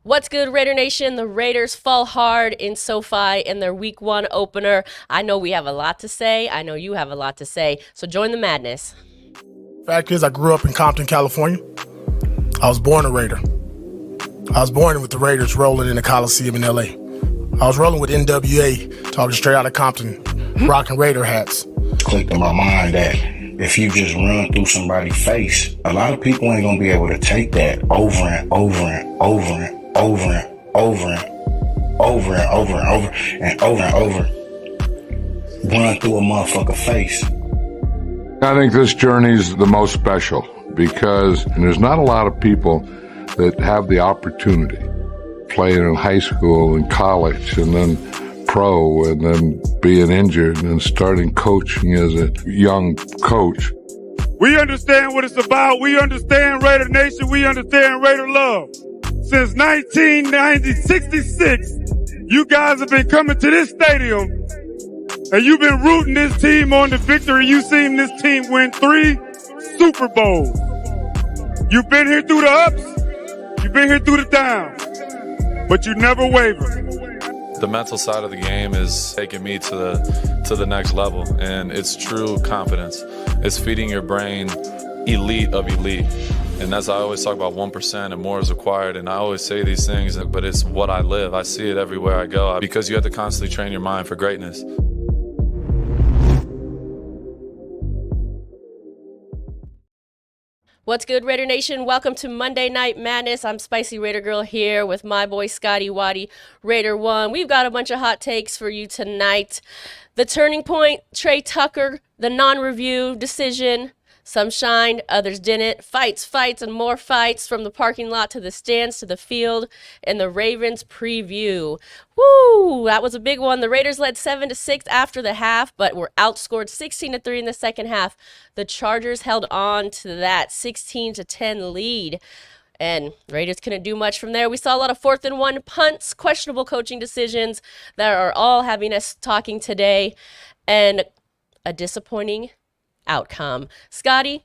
What's good, Raider Nation? The Raiders fall hard in SoFi in their Week 1 opener. I know we have a lot to say. I know you have a lot to say. So join the madness. Fact is, I grew up in Compton, California. I was born a Raider. I was born with the Raiders rolling in the Coliseum in L.A. I was rolling with NWA, talking straight out of Compton, rocking Raider hats. Clicked in my mind that if you just run through somebody's face, a lot of people ain't gonna be able to take that over and over and over and over and over and over and over and over and over and over. Run through a motherfucker face. I think this journey is the most special because there's not a lot of people that have the opportunity playing in high school and college and then pro and then being injured and starting coaching as a young coach. We understand what it's about. We understand Raider Nation. We understand Raider love. Since 1966, you guys have been coming to this stadium and you've been rooting this team on the victory. You've seen this team win 3 Super Bowls. You've been here through the ups. You've been here through the downs. But you never waver. The mental side of the game is taking me to the next level, and it's true confidence. It's feeding your brain elite of elite. And as I always talk about 1% and more is required, and I always say these things, but it's what I live. I see it everywhere I go because you have to constantly train your mind for greatness. What's good, Raider Nation? Welcome to Monday Night Madness. I'm Spicy Raider Girl here with my boy Scotty Waddy, Raider 1. We've got a bunch of hot takes for you tonight. The turning point, Trey Tucker, the non-review decision. Some shined, others didn't. Fights, and more fights from the parking lot to the stands to the field and the Ravens preview. Woo! That was a big one. The Raiders led 7-6 after the half, but were outscored 16-3 in the second half. The Chargers held on to that 16-10 lead. And Raiders couldn't do much from there. We saw a lot of 4th and 1 punts, questionable coaching decisions that are all having us talking today, and a disappointing outcome. Scotty,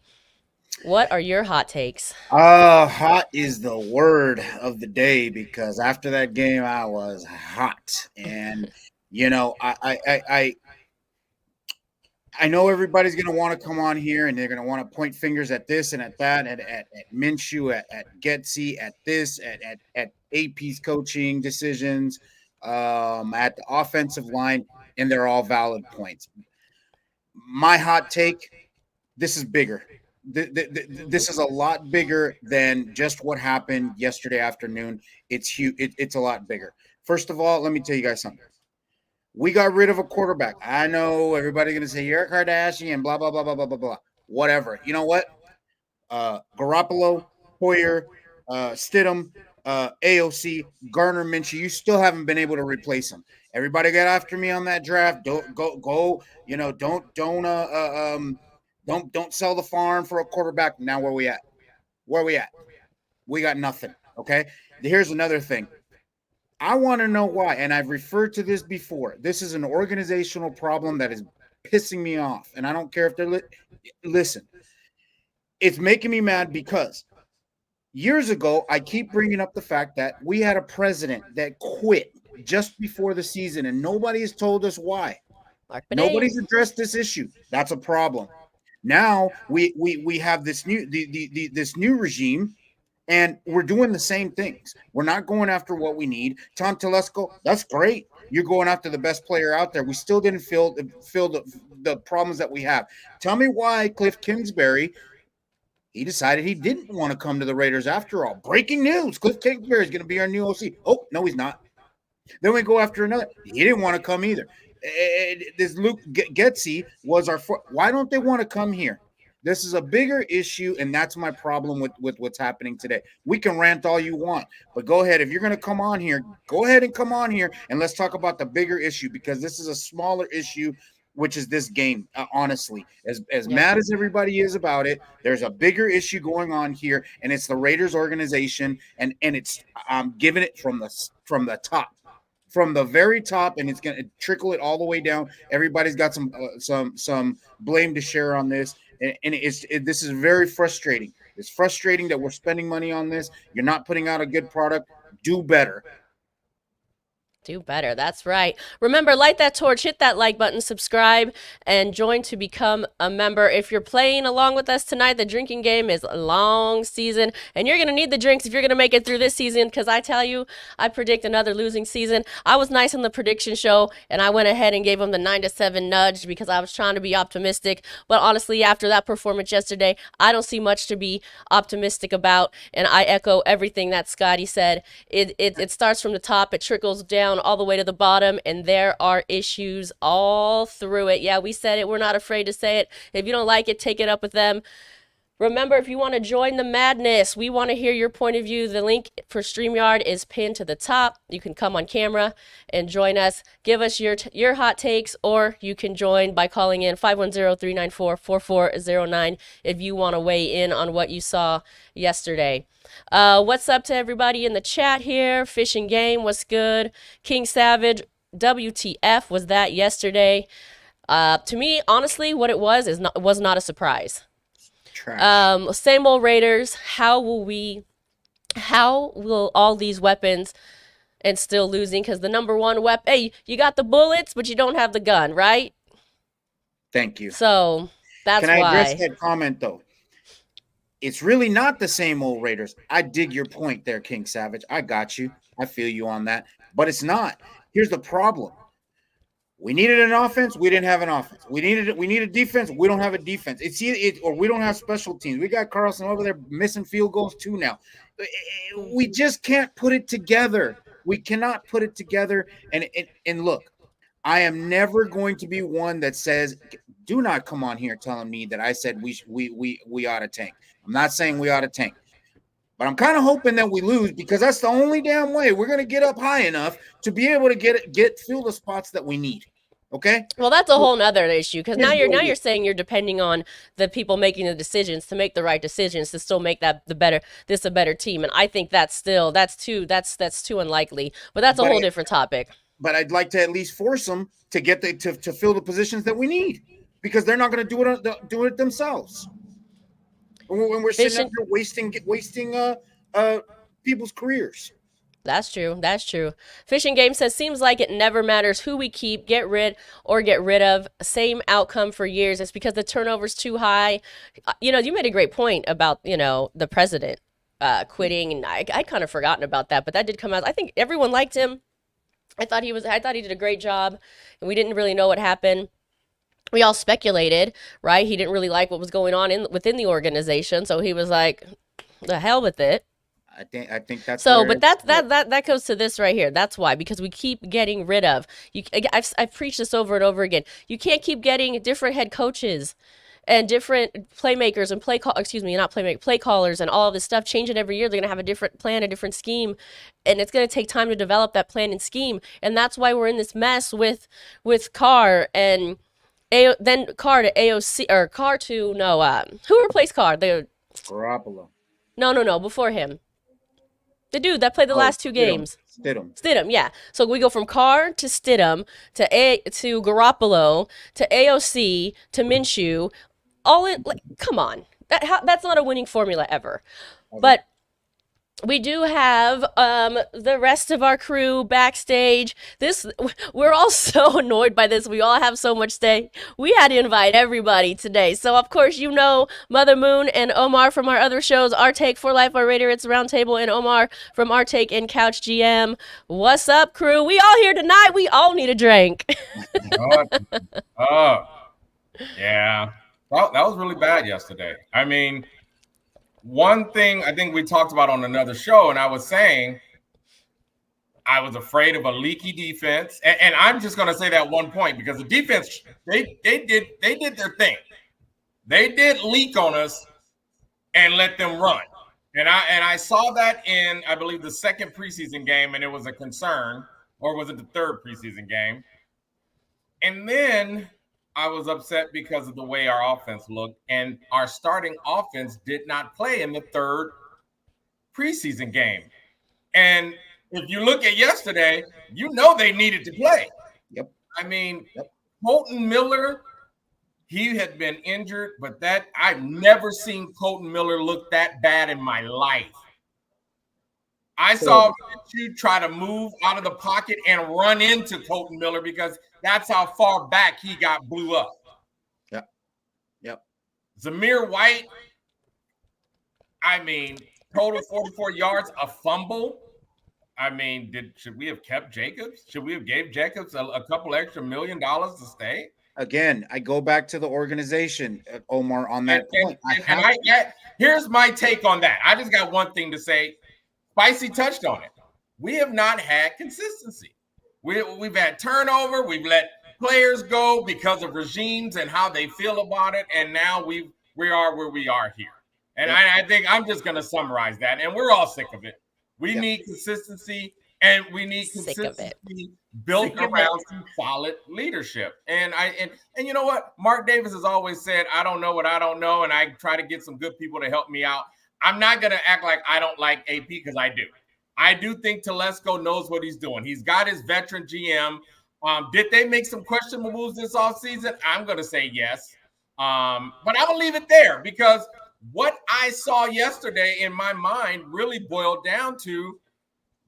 what are your hot takes? Hot is the word of the day because after that game I was hot. And you know, I know everybody's gonna want to come on here and they're gonna want to point fingers at this and at that, at Minshew, at Getsy, at this, at AP's coaching decisions, at the offensive line, and they're all valid points. My hot take, this is bigger. This is a lot bigger than just what happened yesterday afternoon. It's huge. It's a lot bigger. First of all, let me tell you guys something. We got rid of a quarterback. I know everybody's going to say, you're a Kardashian, blah, blah, blah, blah, blah, blah, blah. Whatever. You know what? Garoppolo, Hoyer, Stidham, AOC, Gardner Minshew, you still haven't been able to replace him. Everybody got after me on that draft. Don't go. You know, don't sell the farm for a quarterback. Now where we at? We got nothing. Okay. Here's another thing. I want to know why, and I've referred to this before. This is an organizational problem that is pissing me off, and I don't care if they're listen. It's making me mad because years ago, I keep bringing up the fact that we had a president that quit just before the season, and nobody has told us why. Nobody's addressed this issue. That's a problem. Now we have this new this new regime, and we're doing the same things. We're not going after what we need. Tom Telesco, that's great. You're going after the best player out there. We still didn't fill the problems that we have. Tell me why Cliff Kingsbury, he decided he didn't want to come to the Raiders after all. Breaking news. Cliff Kingsbury is going to be our new OC. Oh, no, he's not. Then we go after another. He didn't want to come either. This Luke Getsy was our – why don't they want to come here? This is a bigger issue, and that's my problem with what's happening today. We can rant all you want, but go ahead. If you're going to come on here, go ahead and come on here, and let's talk about the bigger issue because this is a smaller issue, which is this game, honestly. As mad as everybody is about it, there's a bigger issue going on here, and it's the Raiders organization, and it's giving it from the top. From the very top, and it's going to trickle it all the way down. Everybody's got some blame to share on this, and this is very frustrating. It's frustrating that we're spending money on this. You're not putting out a good product. Do better. Do better. That's right. Remember, light that torch, hit that like button, subscribe, and join to become a member. If you're playing along with us tonight, the drinking game is a long season, and you're going to need the drinks if you're going to make it through this season, because I tell you, I predict another losing season. I was nice on the prediction show, and I went ahead and gave them the 9-7 nudge because I was trying to be optimistic. But honestly, after that performance yesterday, I don't see much to be optimistic about, and I echo everything that Scotty said. It starts from the top, it trickles down all the way to the bottom, and there are issues all through it. Yeah, we said it. We're not afraid to say it. If you don't like it, take it up with them. Remember, if you want to join the madness, we want to hear your point of view. The link for StreamYard is pinned to the top. You can come on camera and join us. Give us your hot takes, or you can join by calling in 510-394-4409 if you want to weigh in on what you saw yesterday. What's up to everybody in the chat here? Fish and Game, what's good? King Savage, WTF was that yesterday? To me, honestly, what it was not a surprise. Same old Raiders. How will all these weapons and still losing? Because the number one weapon, hey, you got the bullets, but you don't have the gun, right? Thank you. So that's why. Can I address that comment though? It's really not the same old Raiders. I dig your point there, King Savage. I got you. I feel you on that. But it's not. Here's the problem. We needed an offense. We didn't have an offense. We needed defense. We don't have a defense. It's either it or we don't have special teams. We got Carlson over there missing field goals too now. We just can't put it together. We cannot put it together. And look, I am never going to be one that says, do not come on here telling me that I said we ought to tank. I'm not saying we ought to tank. But I'm kind of hoping that we lose, because that's the only damn way we're going to get up high enough to be able to fill the spots that we need. Okay. Well, that's a whole nother issue, because now you're saying you're depending on the people making the decisions to make the right decisions to still make that a better team, and I think that's too unlikely. But that's a whole different topic. But I'd like to at least force them to get to fill the positions that we need, because they're not going to do it themselves. When we're sitting up here wasting people's careers. That's true. That's true. Fishing Game says, seems like it never matters who we keep, get rid of. Same outcome for years. It's because the turnover's too high. You made a great point about, the president quitting, and I'd kind of forgotten about that, but that did come out. I think everyone liked him. I thought he did a great job, and we didn't really know what happened. We all speculated, right? He didn't really like what was going on within the organization, so he was like, the hell with it. I think that's so. But that goes to this right here. That's why, because we keep getting rid of. I've preached this over and over again. You can't keep getting different head coaches and different playmakers and play callers and all of this stuff, changing every year. They're gonna have a different plan, a different scheme, and it's gonna take time to develop that plan and scheme. And that's why we're in this mess with Carr and then Carr to AOC or Carr to who replaced Carr? Garoppolo. No, before him. The dude that played the last two games. Stidham, yeah. So we go from Carr to Stidham to Garoppolo to AOC to Minshew, all in. Like, come on, that's not a winning formula ever. But we do have the rest of our crew backstage. We're all so annoyed by this. We all have so much stay. We had to invite everybody today. So, of course, Mother Moon and Omar from our other shows, Our Take, For Life, Our Raider, It's Roundtable, and Omar from Our Take and Couch GM. What's up, crew? We all here tonight. We all need a drink. Yeah. That was really bad yesterday. I mean, one thing I think we talked about on another show, and I was saying I was afraid of a leaky defense, and I'm just going to say that one point, because the defense they did their thing. They did leak on us and let them run, and I saw that in, I believe, the second preseason game, and it was a concern, or was it the third preseason game? And then I was upset because of the way our offense looked, and our starting offense did not play in the third preseason game. And if you look at yesterday, they needed to play. Yep. I mean, Colton Miller, he had been injured, but I've never seen Colton Miller look that bad in my life. I saw you try to move out of the pocket and run into Colton Miller because that's how far back he got blew up. Yep. Zamir White, I mean, total 44 yards, a fumble. I mean, should we have kept Jacobs? Should we have gave Jacobs a couple extra $1 million to stay? Again, I go back to the organization, Omar, on that point. Here's my take on that. I just got one thing to say. Spicy touched on it. We have not had consistency. We've had turnover. We've let players go because of regimes and how they feel about it. And now we are where we are here. And I think I'm just going to summarize that. And we're all sick of it. We need consistency, and we need consistency built around some solid leadership. And you know what? Mark Davis has always said, I don't know what I don't know, and I try to get some good people to help me out. I'm not going to act like I don't like AP because I do. I do think Telesco knows what he's doing. He's got his veteran GM. Did they make some questionable moves this offseason? I'm going to say yes. But I'm going to leave it there because what I saw yesterday in my mind really boiled down to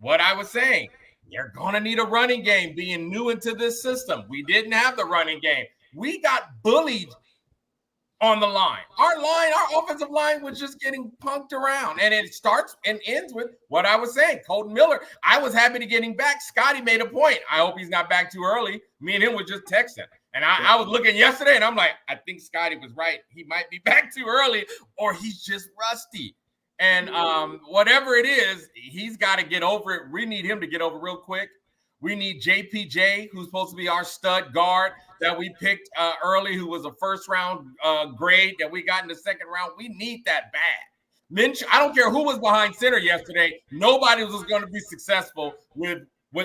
what I was saying. You're going to need a running game being new into this system. We didn't have the running game. We got bullied on the line. Our offensive line was just getting punked around. And it starts and ends with what I was saying. Colton Miller, I was happy to get him back. Scotty made a point. I hope he's not back too early. Me and him were just texting. And I was looking yesterday, and I'm like, I think Scotty was right. He might be back too early, or he's just rusty. And whatever it is, he's got to get over it. We need him to get over real quick. We need JPJ, who's supposed to be our stud guard that we picked early, who was a first-round grade that we got in the second round. We need that bad. I don't care who was behind center yesterday. Nobody was going to be successful with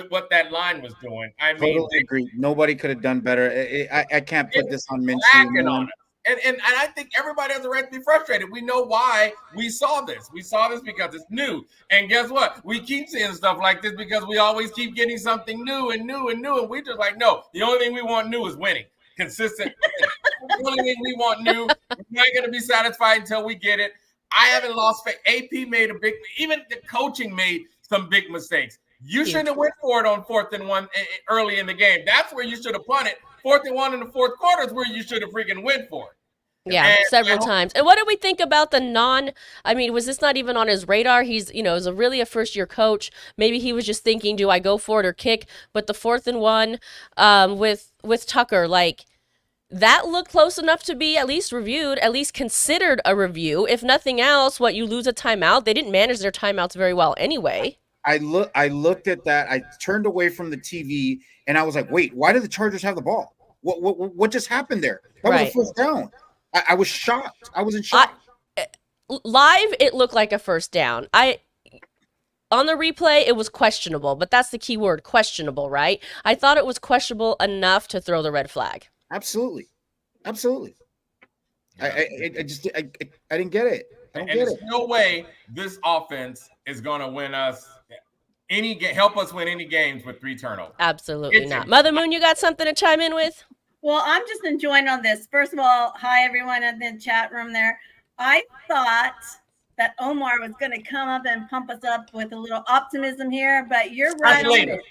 what that line was doing. I mean, totally agree. Nobody could have done better. I can't put this on Minshew. And I think everybody has a right to be frustrated. We know why we saw this. We saw this because it's new. And guess what? We keep seeing stuff like this because we always keep getting something new and new and new. And we just like, no, the only thing we want new is winning. Consistent. The only thing we want new. We're not going to be satisfied until we get it. I haven't lost faith. AP made even the coaching made some big mistakes. You shouldn't have went for it on 4th and 1 early in the game. That's where you should have punted. 4th and 1 in the fourth quarter is where you should have freaking went for it. Yeah, several times. And what did we think about was this not even on his radar? He's, is really a first-year coach. Maybe he was just thinking, do I go for it or kick? But the 4th and 1 with Tucker, that looked close enough to be at least reviewed, at least considered a review. If nothing else, you lose a timeout. They didn't manage their timeouts very well anyway. I looked at that. I turned away from the TV and I was like, wait, why did the Chargers have the ball? What just happened there? That was a first down. I was shocked. I was in shock. Live, it looked like a first down. On the replay, it was questionable, but that's the key word, questionable, right? I thought it was questionable enough to throw the red flag. Absolutely. I didn't get it. There's no way this offense is going to win us help us win any games with 3 turnovers. Absolutely not. Mother Moon, you got something to chime in with? Well, I'm just enjoying on this. First of all, hi everyone in the chat room there. I thought that Omar was going to come up and pump us up with a little optimism here, but you're right. That's later.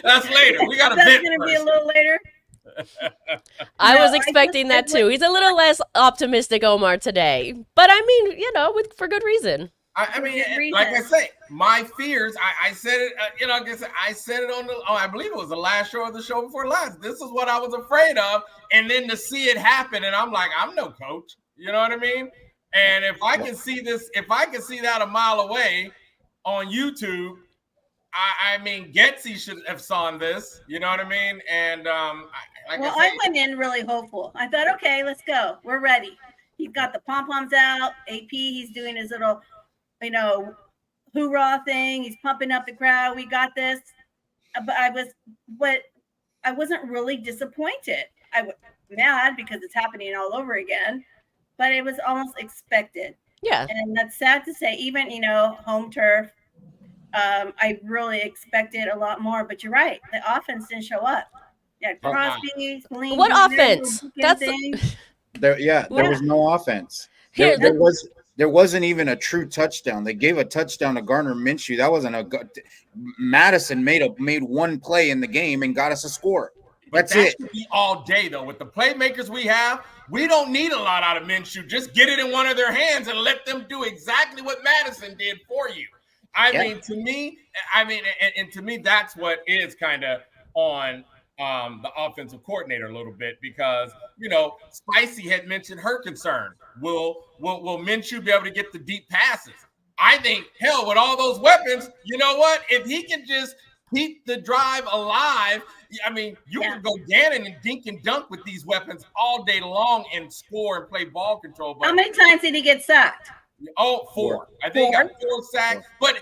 That's later. We got a bit. That's going to be a little later. I was expecting that too. He's a little less optimistic, Omar, today, but for good reason. I mean, like I say, my fears. I said it. I said it on I believe it was the last show of the show before last. This is what I was afraid of, and then to see it happen, and I'm like, I'm no coach. You know what I mean? And if I can see this, if I can see that a mile away on YouTube. I mean, Getsy should have saw this. You know what I mean? And I went in really hopeful. I thought, okay, let's go. We're ready. He's got the pom-poms out. AP, he's doing his little, hoorah thing. He's pumping up the crowd. We got this. But I wasn't really disappointed. I was mad because it's happening all over again, but it was almost expected. Yeah. And that's sad to say. Even, home turf. I really expected a lot more, but you're right. The offense didn't show up. Yeah, Crosby, what offense? There was no offense. Here, there was There wasn't even a true touchdown. They gave a touchdown to Gardner Minshew. That wasn't a good. Madison made one play in the game and got us a score. That's that it. Should be all day though. With the playmakers we have, we don't need a lot out of Minshew. Just get it in one of their hands and let them do exactly what Madison did for you. I mean, to me, to me, that's what is kind of on the offensive coordinator a little bit, because Spicy had mentioned her concern. Will Minshew be able to get the deep passes? I think, hell, with all those weapons, you know what? If he can just keep the drive alive, I mean, you can go Gannon and dink and dunk with these weapons all day long and score and play ball control. But how many times did he get sacked? Oh, 4. I think he got 4 sacks. But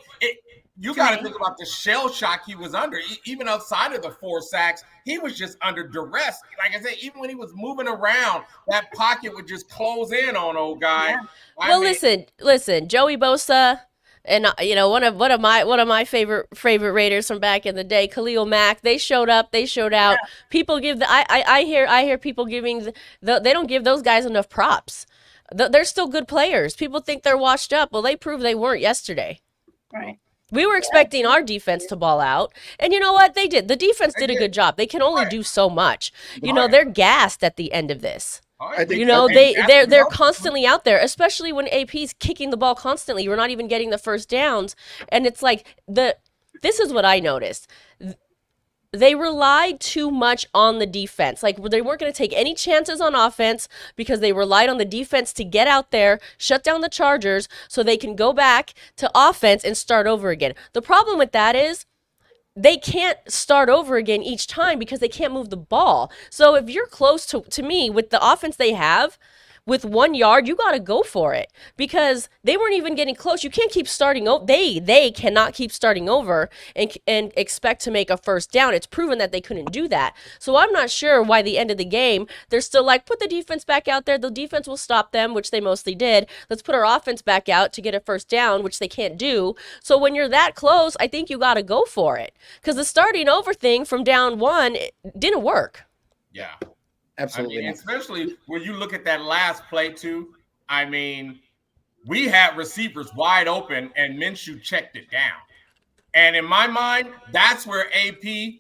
you got to think about the shell shock he was under. Even outside of the 4 sacks, he was just under duress. Like I said, even when he was moving around, that pocket would just close in on old guy. Yeah. Listen, Joey Bosa, and one of my favorite Raiders from back in the day, Khalil Mack. They showed up, they showed out. Yeah. People give I hear people giving they don't give those guys enough props. They're still good players. People think they're washed up. Well, they proved they weren't yesterday. Right. We were expecting our defense to ball out. And you know what? They did. The defense did a good job. They can only do so much. They're gassed at the end of this. They're constantly out there, especially when AP's kicking the ball constantly. We're not even getting the first downs. And it's like this is what I noticed. They relied too much on the defense. Like, they weren't going to take any chances on offense because they relied on the defense to get out there, shut down the Chargers so they can go back to offense and start over again. The problem with that is they can't start over again each time because they can't move the ball. So if you're close to me with the offense they have, with 1 yard, you got to go for it, because they weren't even getting close. You can't keep starting over. They cannot keep starting over and expect to make a first down. It's proven that they couldn't do that. So I'm not sure why the end of the game, they're still like, put the defense back out there. The defense will stop them, which they mostly did. Let's put our offense back out to get a first down, which they can't do. So when you're that close, I think you got to go for it, because the starting over thing from down 1 didn't work. Yeah. Absolutely. I mean, especially when you look at that last play too. I mean, we had receivers wide open and Minshew checked it down. And in my mind, that's where AP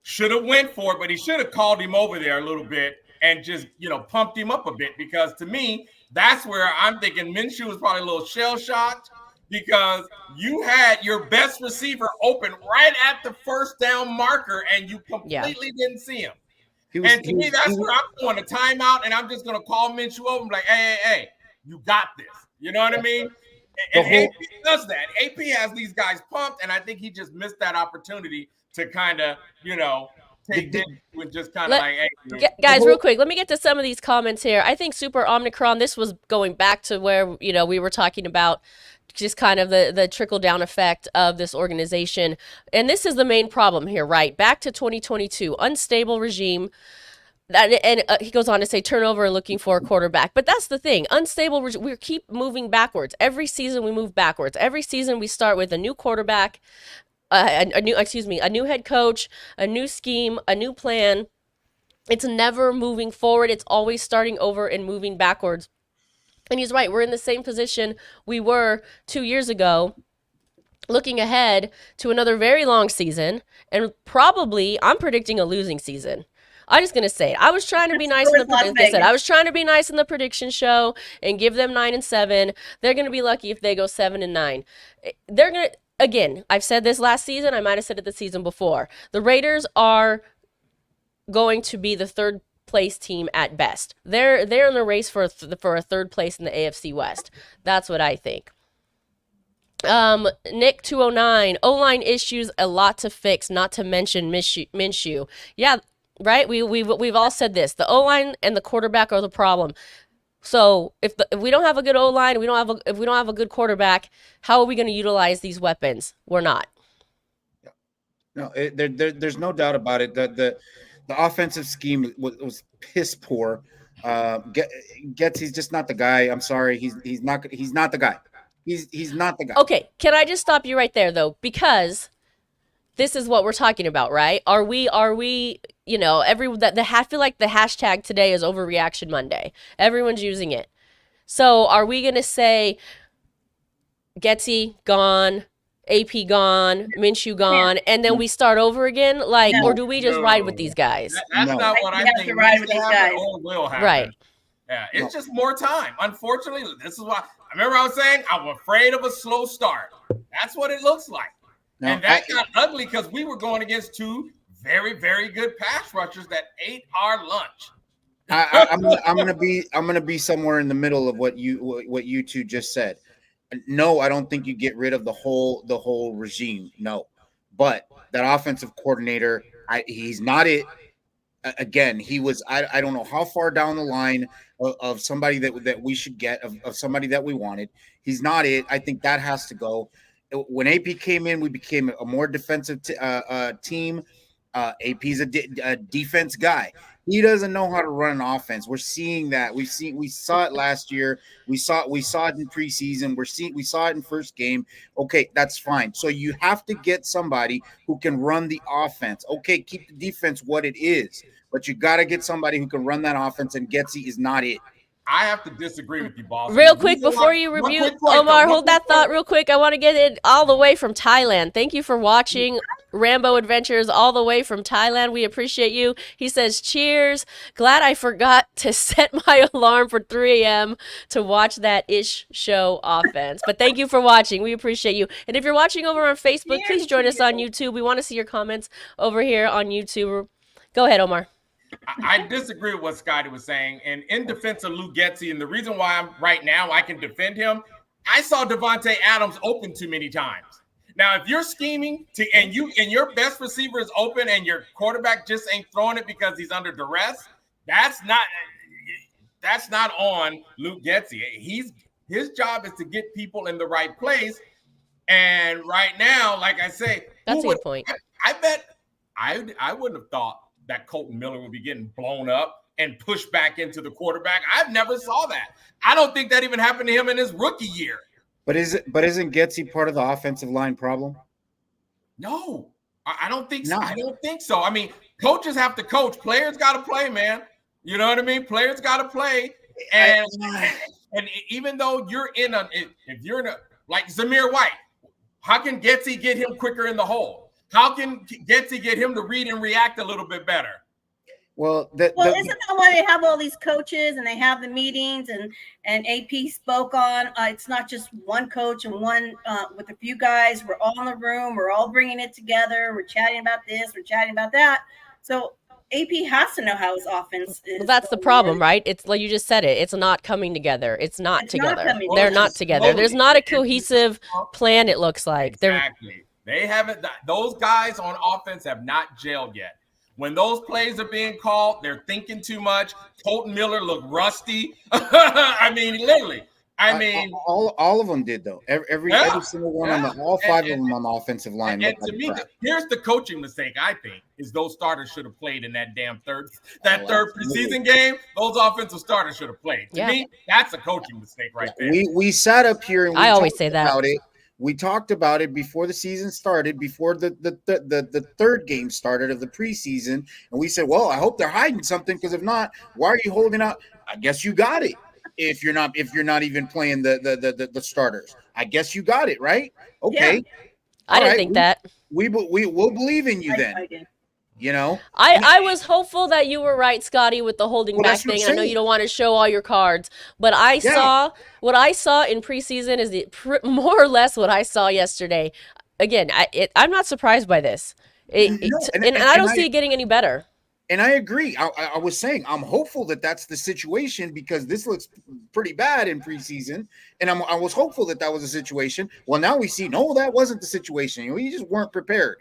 should have went for it, but he should have called him over there a little bit and just, pumped him up a bit, because to me, that's where I'm thinking Minshew was probably a little shell-shocked, because you had your best receiver open right at the first down marker and you completely didn't see him. That's where I'm going to timeout, and I'm just going to call Minshew over and be like, hey, you got this. You know what I mean? And AP does that. AP has these guys pumped, and I think he just missed that opportunity to kind of, take them and just kind of hey. Guys, real quick, let me get to some of these comments here. I think Super Omicron, this was going back to where, we were talking about just kind of the trickle-down effect of this organization. And this is the main problem here, right? Back to 2022, unstable regime. And he goes on to say turnover and looking for a quarterback. But that's the thing. Unstable, we keep moving backwards. Every season we move backwards. Every season we start with a new quarterback, a new head coach, a new scheme, a new plan. It's never moving forward. It's always starting over and moving backwards. And he's right. We're in the same position we were 2 years ago, looking ahead to another very long season. And probably, I'm predicting a losing season. I'm just going to say it. I was trying to be nice I was trying to be nice in the prediction show and give them 9-7. They're going to be lucky if they go 7-9. They're going to, again, I've said this last season. I might have said it the season before. The Raiders are going to be the third place team at best. They're in the race for a third place in the AFC West. That's what I think. Nick 209, O-line issues, a lot to fix, not to mention Minshew. Yeah, right. We've all said this. The O-line and the quarterback are the problem. So if we don't have a good O-line, if we don't have a good quarterback, how are we going to utilize these weapons? We're not. No, there's no doubt about it. The offensive scheme was piss poor. He's just not the guy. I'm sorry. He's not the guy. He's not the guy. Okay. Can I just stop you right there though? Because this is what we're talking about, right? Are we, I feel like the hashtag today is Overreaction Monday. Everyone's using it. So are we going to say Getsy gone, AP gone, Minshew gone, and then we start over again? Like, or do we just ride with these guys? That's not what I think needs to happen or will happen. Right. Yeah, it's just more time. Unfortunately, this is why I remember I was saying I'm afraid of a slow start. That's what it looks like. Now, and that got ugly because we were going against two very, very good pass rushers that ate our lunch. I'm gonna be somewhere in the middle of what you two just said. No, I don't think you get rid of the whole regime. No, but that offensive coordinator, he's not it. Again, he was. I don't know how far down the line of somebody that we should get of somebody that we wanted. He's not it. I think that has to go. When AP came in, we became a more defensive team. AP's a defense guy. He doesn't know how to run an offense. We're seeing that. We saw it last year. We saw it in preseason. We saw it in first game. Okay, that's fine. So you have to get somebody who can run the offense. Okay, keep the defense what it is, but you got to get somebody who can run that offense. And Getsy is not it. I have to disagree with you, boss. Real quick, before you review, Omar, hold that thought real quick. I want to get it all the way from Thailand. Thank you for watching Rambo Adventures all the way from Thailand. We appreciate you. He says, cheers. Glad I forgot to set my alarm for 3 a.m. to watch that Ish show offense. But thank you for watching. We appreciate you. And if you're watching over on Facebook, please join us on YouTube. We want to see your comments over here on YouTube. Go ahead, Omar. I disagree with what Scotty was saying. And in defense of Luke Getsy, and the reason why I can defend him, I saw Devontae Adams open too many times. Now, if you're scheming and your best receiver is open and your quarterback just ain't throwing it because he's under duress, that's not on Luke Getsy. His job is to get people in the right place. And right now, like I say, that's a good point. I bet I wouldn't have thought that Colton Miller would be getting blown up and pushed back into the quarterback. I've never saw that. I don't think that even happened to him in his rookie year. But isn't Getsy part of the offensive line problem? No, I don't think so. I don't think so. I mean, coaches have to coach. Players got to play, man. You know what I mean? Players got to play. And even though if you're in a like Zamir White, how can Getsy get him quicker in the hole? How can Getsy get him to read and react a little bit better? Well, isn't that why they have all these coaches and they have the meetings and AP spoke on? It's not just one coach and one with a few guys. We're all in the room. We're all bringing it together. We're chatting about this. We're chatting about that. So AP has to know how his offense is. Well, that's the problem, right? It's like you just said it. It's not coming together. It's not together. They're not together. There's not a cohesive plan, it looks like. Exactly. They haven't. Those guys on offense have not gelled yet. When those plays are being called, they're thinking too much. Colton Miller looked rusty. I mean, literally. All of them did though. Every single one all five of them on the offensive line. And to me, here's the coaching mistake. I think is those starters should have played in that damn third preseason game. Those offensive starters should have played. To me, that's a coaching mistake right there. We sat up here and I always say that. About it. We talked about it before the season started, before the third game started of the preseason, and we said, "Well, I hope they're hiding something because if not, why are you holding out?" I guess you got it. If you're not even playing the starters, I guess you got it right. Okay, yeah. I didn't think that. We'll believe in you then. I did. You know, I was hopeful that you were right, Scotty, with the holding back thing. I know you don't want to show all your cards, but what I saw in preseason is more or less what I saw yesterday. Again, I'm not surprised by this, and I don't see it getting any better. And I agree. I was saying I'm hopeful that that's the situation because this looks pretty bad in preseason, and I was hopeful that was the situation. Well, now we see no, that wasn't the situation. We just weren't prepared.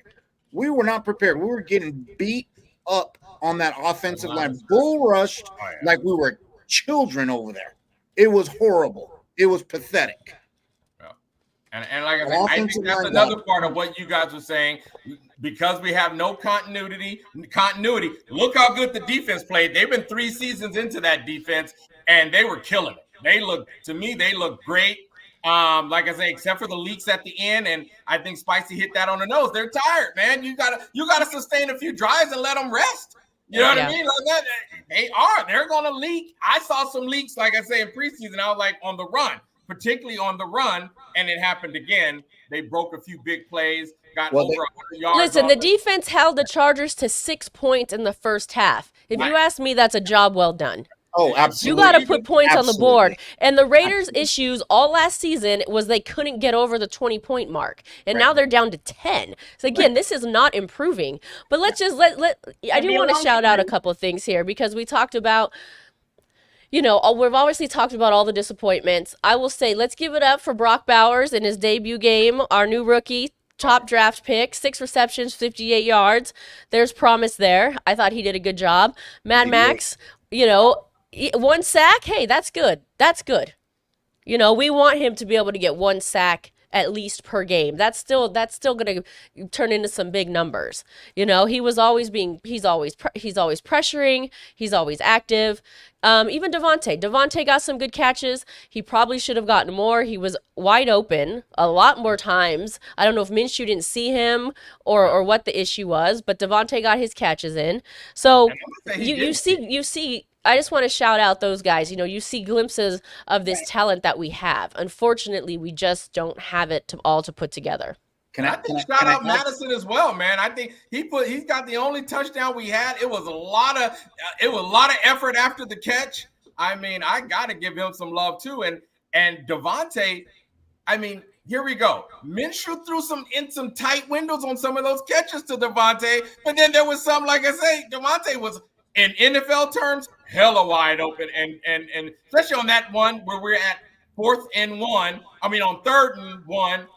We were not prepared. We were getting beat up on that offensive line, bull rushed like we were children over there. It was horrible. It was pathetic. Yeah. And like I said, I think that's another part of what you guys were saying. Because we have no continuity. Look how good the defense played. They've been 3 seasons into that defense, and they were killing it. They look great. Like I say, except for the leaks at the end, and I think Spicy hit that on the nose. They're tired, man. You gotta sustain a few drives and let them rest. You know what I mean? Like that, they're going to leak. I saw some leaks, like I say, in preseason. I was like, on the run, particularly on the run, and it happened again. They broke a few big plays, got over 100 yards. Listen, the defense held the Chargers to 6 points in the first half. If you ask me, that's a job well done. Oh, absolutely. You got to put points on the board. And the Raiders' issues all last season was they couldn't get over the 20-point mark. And now they're down to 10. So, again, this is not improving. But let's just I do want to shout out a couple of things here because we talked about, we've obviously talked about all the disappointments. I will say, let's give it up for Brock Bowers in his debut game, our new rookie. Top draft pick, 6 receptions, 58 yards. There's promise there. I thought he did a good job. Mad Max, 1 sack. Hey, that's good. That's good. We want him to be able to get 1 sack at least per game. That's still going to turn into some big numbers. He's always pressuring. He's always active. Even Devontae got some good catches. He probably should have gotten more. He was wide open a lot more times. I don't know if Minshew didn't see him or what the issue was, but Devontae got his catches in. So you see. I just want to shout out those guys. You see glimpses of this talent that we have. Unfortunately, we just don't have it all to put together. I think shout out Madison as well, man. I think he's got the only touchdown we had. It was a lot of effort after the catch. I mean, I got to give him some love too. And Devontae, I mean, here we go. Minshew threw some tight windows on some of those catches to Devontae, but then there was some, like I say, Devontae was in NFL terms hella wide open, and especially on that one where we're at 4th and 1. I mean, on 3rd and 1.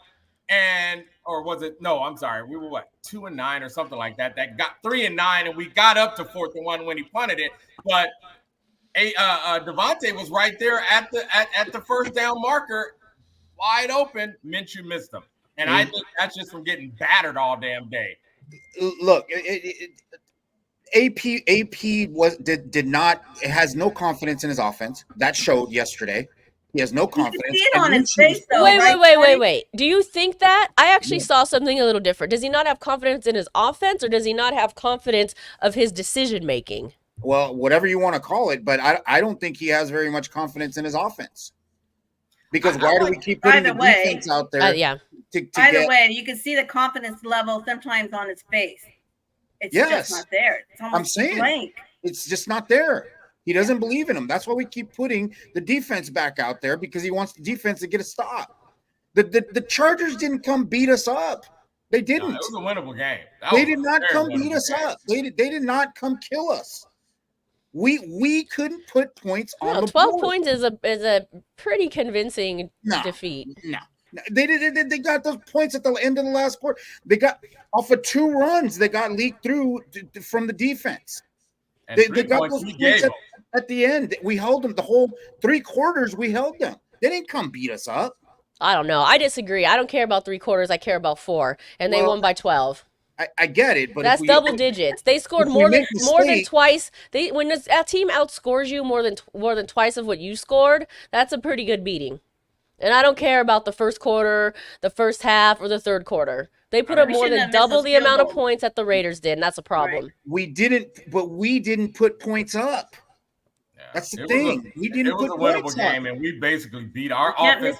Or was it? No, I'm sorry. We were 2 and 9 or something like that. That got 3 and 9, and we got up to 4th and 1 when he punted it. But Devontae was right there at the first down marker, wide open. Minshew missed him, and I think that's just from getting battered all damn day. Look, AP has no confidence in his offense. That showed yesterday. He has no confidence. You see it on his face, though. Wait. Do you think that? I actually saw something a little different. Does he not have confidence in his offense, or does he not have confidence of his decision making? Well, whatever you want to call it, but I don't think he has very much confidence in his offense. Because why do we keep putting the defense out there? Either way, you can see the confidence level sometimes on his face. It's just not there. It's almost blank. It's just not there. He doesn't believe in him. That's why we keep putting the defense back out there, because he wants the defense to get a stop. The Chargers didn't come beat us up. They didn't. No, it was a winnable game. They did not come beat us up. They did not come kill us. We couldn't put points on the 12 board. points is a pretty convincing defeat. No. They got those points at the end of the last quarter. They got off of 2 runs. They got leaked through from the defense. They got those points at the end. We held them the whole 3 quarters. We held them. They didn't come beat us up. I don't know. I disagree. I don't care about 3 quarters. I care about 4, and they won by 12. I get it, but that's double digits. They scored more than twice. When a team outscores you more than twice of what you scored, that's a pretty good beating. And I don't care about the first quarter, the first half, or the third quarter. They put up more than double the amount of points that the Raiders did, and that's a problem. Right. We didn't put points up. Yeah. That's the thing. We didn't put points up. It was a winnable game, and we basically beat our offense.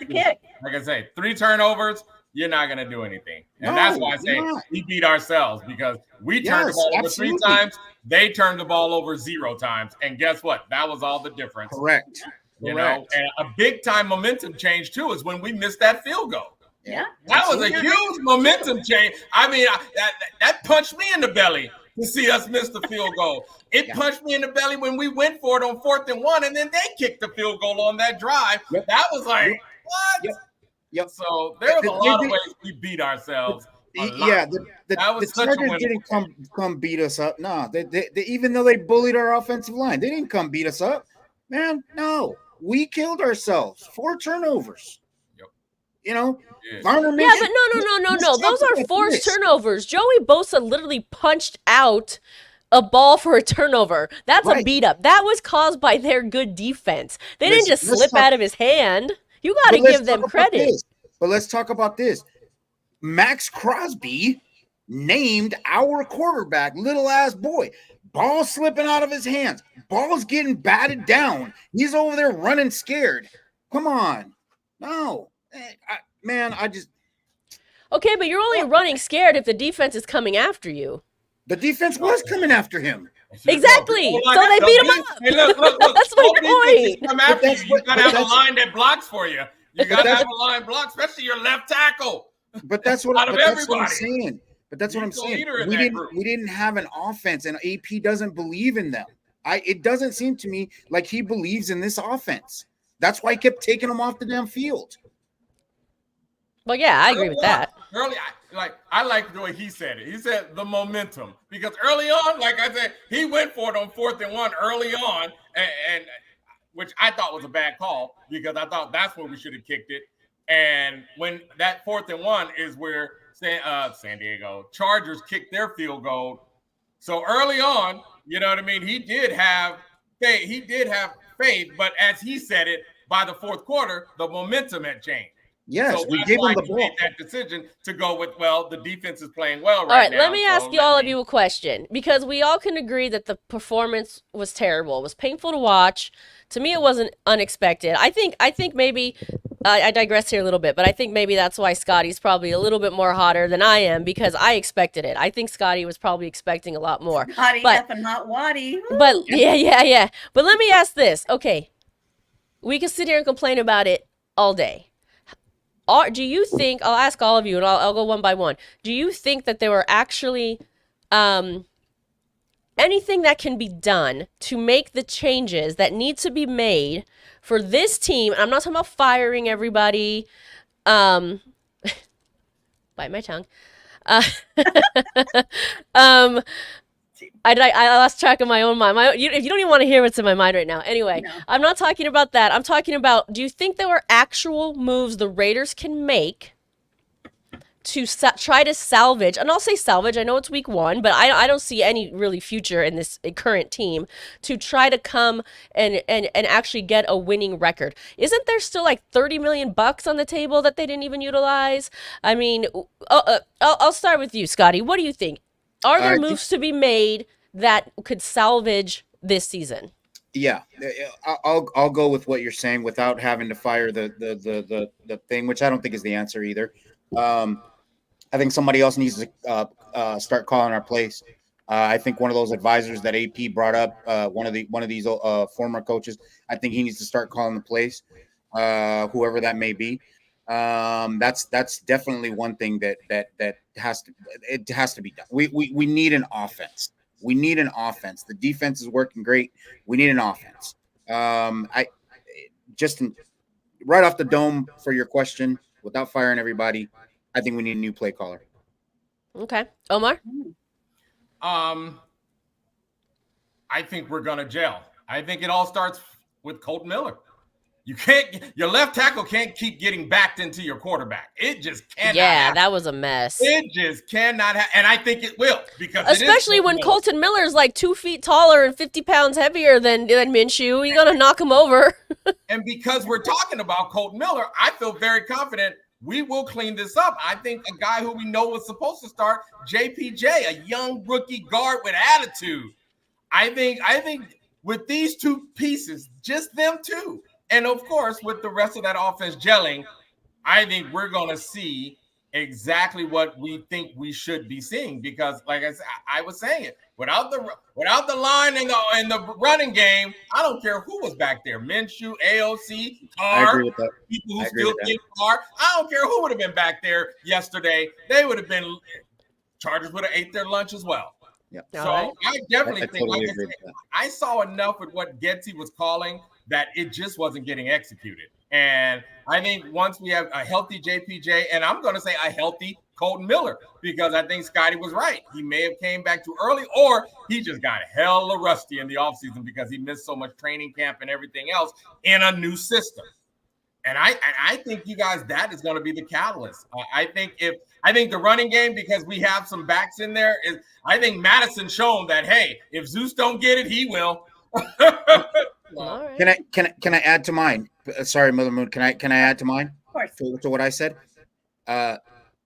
Like I say, 3 turnovers, you're not going to do anything. And that's why I say we beat ourselves, because we turned the ball over 3 times. They turned the ball over 0 times. And guess what? That was all the difference. Correct. You know, and a big time momentum change too is when we missed that field goal. Yeah, that was a huge momentum change. I mean, that punched me in the belly to see us miss the field goal. It punched me in the belly when we went for it on 4th and 1, and then they kicked the field goal on that drive. Yep. That was like what? Yep. So there was a lot of ways we beat ourselves. The Chargers didn't come beat us up. No, they even though they bullied our offensive line, they didn't come beat us up. Man, no. We killed ourselves. 4 turnovers. Yep. You know? Yeah, but no. Those are forced turnovers. Joey Bosa literally punched out a ball for a turnover. That's a beat up. That was caused by their good defense. They didn't just slip out of his hand. You got to give them credit. But let's talk about this. Max Crosby named our quarterback little ass boy. Ball slipping out of his hands. Ball's getting batted down. He's over there running scared. Come on. No. I just. Okay, but you're only running scared if the defense is coming after you. The defense was coming after him. Exactly. So they beat him up. Hey, look. That's my point. Come after you. You gotta have a line that blocks for you. You gotta have a line block, especially your left tackle. But that's what I'm saying. But that's what I'm saying. We didn't have an offense, and AP doesn't believe in them. It doesn't seem to me like he believes in this offense. That's why he kept taking them off the damn field. Well, yeah, I agree with that. I like the way he said it. He said the momentum, because early on, like I said, he went for it on 4th and 1 early on, and which I thought was a bad call, because I thought that's where we should have kicked it. And when that 4th and 1 is where San Diego Chargers kicked their field goal. So early on, you know what I mean? He did have faith, but as he said it, by the 4th quarter, the momentum had changed. Yes, so we gave him the ball. Made that decision to go with, the defense is playing well right now. All right, let me ask all of you a question, because we all can agree that the performance was terrible. It was painful to watch. To me, it wasn't unexpected. I think maybe I digress here a little bit, but I think maybe that's why Scotty's probably a little bit more hotter than I am, because I expected it. I think Scotty was probably expecting a lot more. Scotty effing hot waddy. But yeah. But let me ask this. Okay, we can sit here and complain about it all day. Do you think, I'll ask all of you, and I'll go one by one. Do you think that there were actually anything that can be done to make the changes that need to be made for this team? I'm not talking about firing everybody. Bite my tongue. I lost track of my own mind. If you don't even want to hear what's in my mind right now. Anyway, no. I'm not talking about that. I'm talking about, do you think there were actual moves the Raiders can make to try to salvage, and I'll say salvage, I know it's week 1, but I don't see any really future in this current team, to try to come and actually get a winning record? Isn't there still like $30 million on the table that they didn't even utilize? I mean, I'll start with you, Scotty. What do you think? Are there moves to be made that could salvage this season? Yeah, I'll go with what you're saying without having to fire the thing, which I don't think is the answer either. I think somebody else needs to start calling our plays. I think one of those advisors that AP brought up, one of these former coaches, I think he needs to start calling the plays, whoever that may be. That's definitely one thing that has to be done. We need an offense. We need an offense. The defense is working great. We need an offense. Right off the dome for your question, without firing everybody, I think we need a new play caller. Okay, Omar. I think we're gonna gel. I think it all starts with Colt Miller. Your left tackle can't keep getting backed into your quarterback. It just cannot. Yeah, happen. That was a mess. It just cannot happen. And I think it will, because especially when Colton Miller's like 2 feet taller and 50 pounds heavier than Minshew. You're gonna knock him over. And because we're talking about Colt Miller, I feel very confident we will clean this up. I think a guy who we know was supposed to start, JPJ, a young rookie guard with attitude. I think with these two pieces, just them two, and of course, with the rest of that offense gelling, I think we're going to see exactly what we think we should be seeing. Because, like I said, I was saying it, without the line and the running game, I don't care who was back there. Minshew, AOC, Carr, people who still think Carr. I don't care who would have been back there yesterday. They would have been. Chargers would have ate their lunch as well. Yep. So I definitely think, like I said, I saw enough with what Getsy was calling that it just wasn't getting executed. And I think once we have a healthy JPJ, and I'm going to say a healthy Colton Miller, because I think Scotty was right. He may have came back too early, or he just got hella rusty in the offseason because he missed so much training camp and everything else in a new system. And I think you guys, that is going to be the catalyst. I think the running game, because we have some backs in there, is I think Madison shown that, hey, if Zeus don't get it, he will. All right. Can I add to mine? Sorry, Mother Moon. Can I add to mine? Of course. To what I said?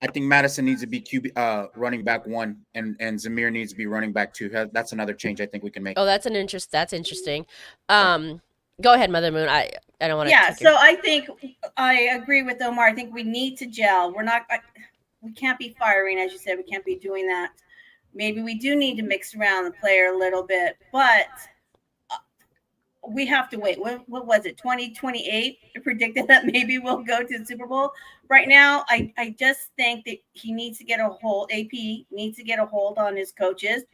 I think Madison needs to be running back 1, and Zamir needs to be running back 2. That's another change I think we can make. Oh, that's interesting. Go ahead, Mother Moon. I don't want to. Yeah, so I think I agree with Omar. I think we need to gel. We can't be firing, as you said. We can't be doing that. Maybe we do need to mix around the player a little bit, but we have to wait. What was it? 2028? I predicted that maybe we'll go to the Super Bowl. Right now, I just think that he needs to get a hold. AP needs to get a hold on his coaches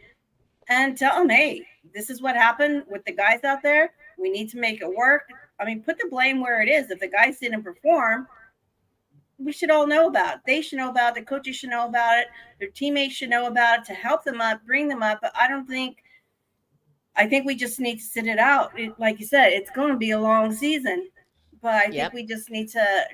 and tell them, hey, this is what happened with the guys out there. We need to make it work. I mean, put the blame where it is. If the guys didn't perform, we should all know about it. They should know about it. The coaches should know about it. Their teammates should know about it to help them up, bring them up. But I think we just need to sit it out. Like you said, it's going to be a long season, but I think we just need to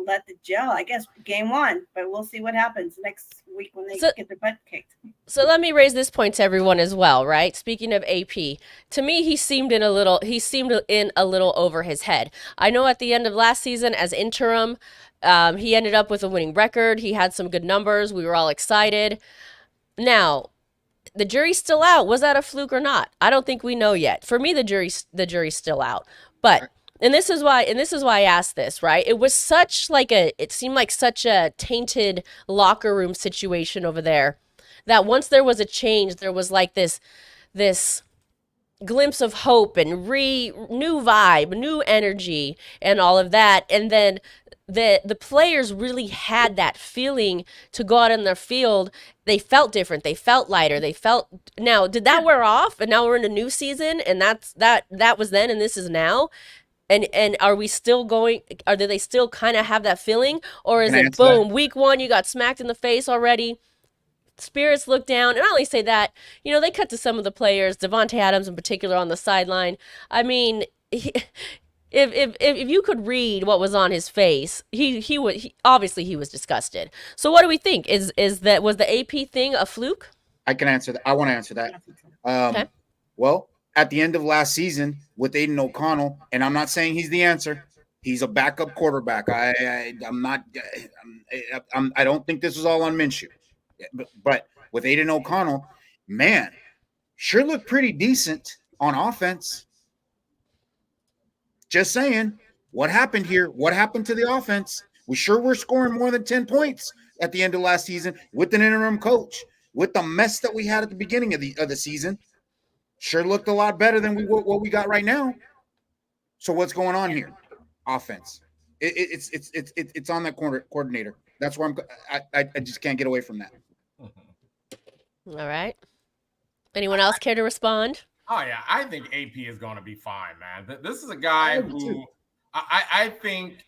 let the gel. I guess game 1, but we'll see what happens next week when they get their butt kicked. So let me raise this point to everyone as well, right? Speaking of AP, to me, he seemed in a little over his head. I know at the end of last season as interim, he ended up with a winning record. He had some good numbers. We were all excited. Now, the jury's still out. Was that a fluke or not? I don't think we know yet. For me, the jury's still out. But and this is why I asked this, right? It was it seemed like such a tainted locker room situation over there that once there was a change, there was like this glimpse of hope and new vibe, new energy, and all of that. And then the players really had that feeling to go out in their field. They felt different. They felt lighter. Now, did that wear off? And now we're in a new season, and that was then, and this is now. And are we still going? Do they still kind of have that feeling, or is it boom? Week 1, you got smacked in the face already. Spirits look down, and I only say that, they cut to some of the players, Devontae Adams in particular, on the sideline. I mean, if you could read what was on his face, he obviously he was disgusted. So what do we think? Was the AP thing a fluke? I can answer that. I want to answer that. Okay. Well, at the end of last season with Aiden O'Connell, and I'm not saying he's the answer. He's a backup quarterback. I don't think this was all on Minshew. But with Aiden O'Connell, man, sure looked pretty decent on offense. Just saying, what happened here? What happened to the offense? We sure were scoring more than 10 points at the end of last season with an interim coach, with the mess that we had at the beginning of the season. Sure looked a lot better than what we got right now. So what's going on here? Offense. It's on that coordinator. That's where I just can't get away from that. All right. Anyone else care to respond? Oh yeah, I think AP is going to be fine, man. This is a guy who I think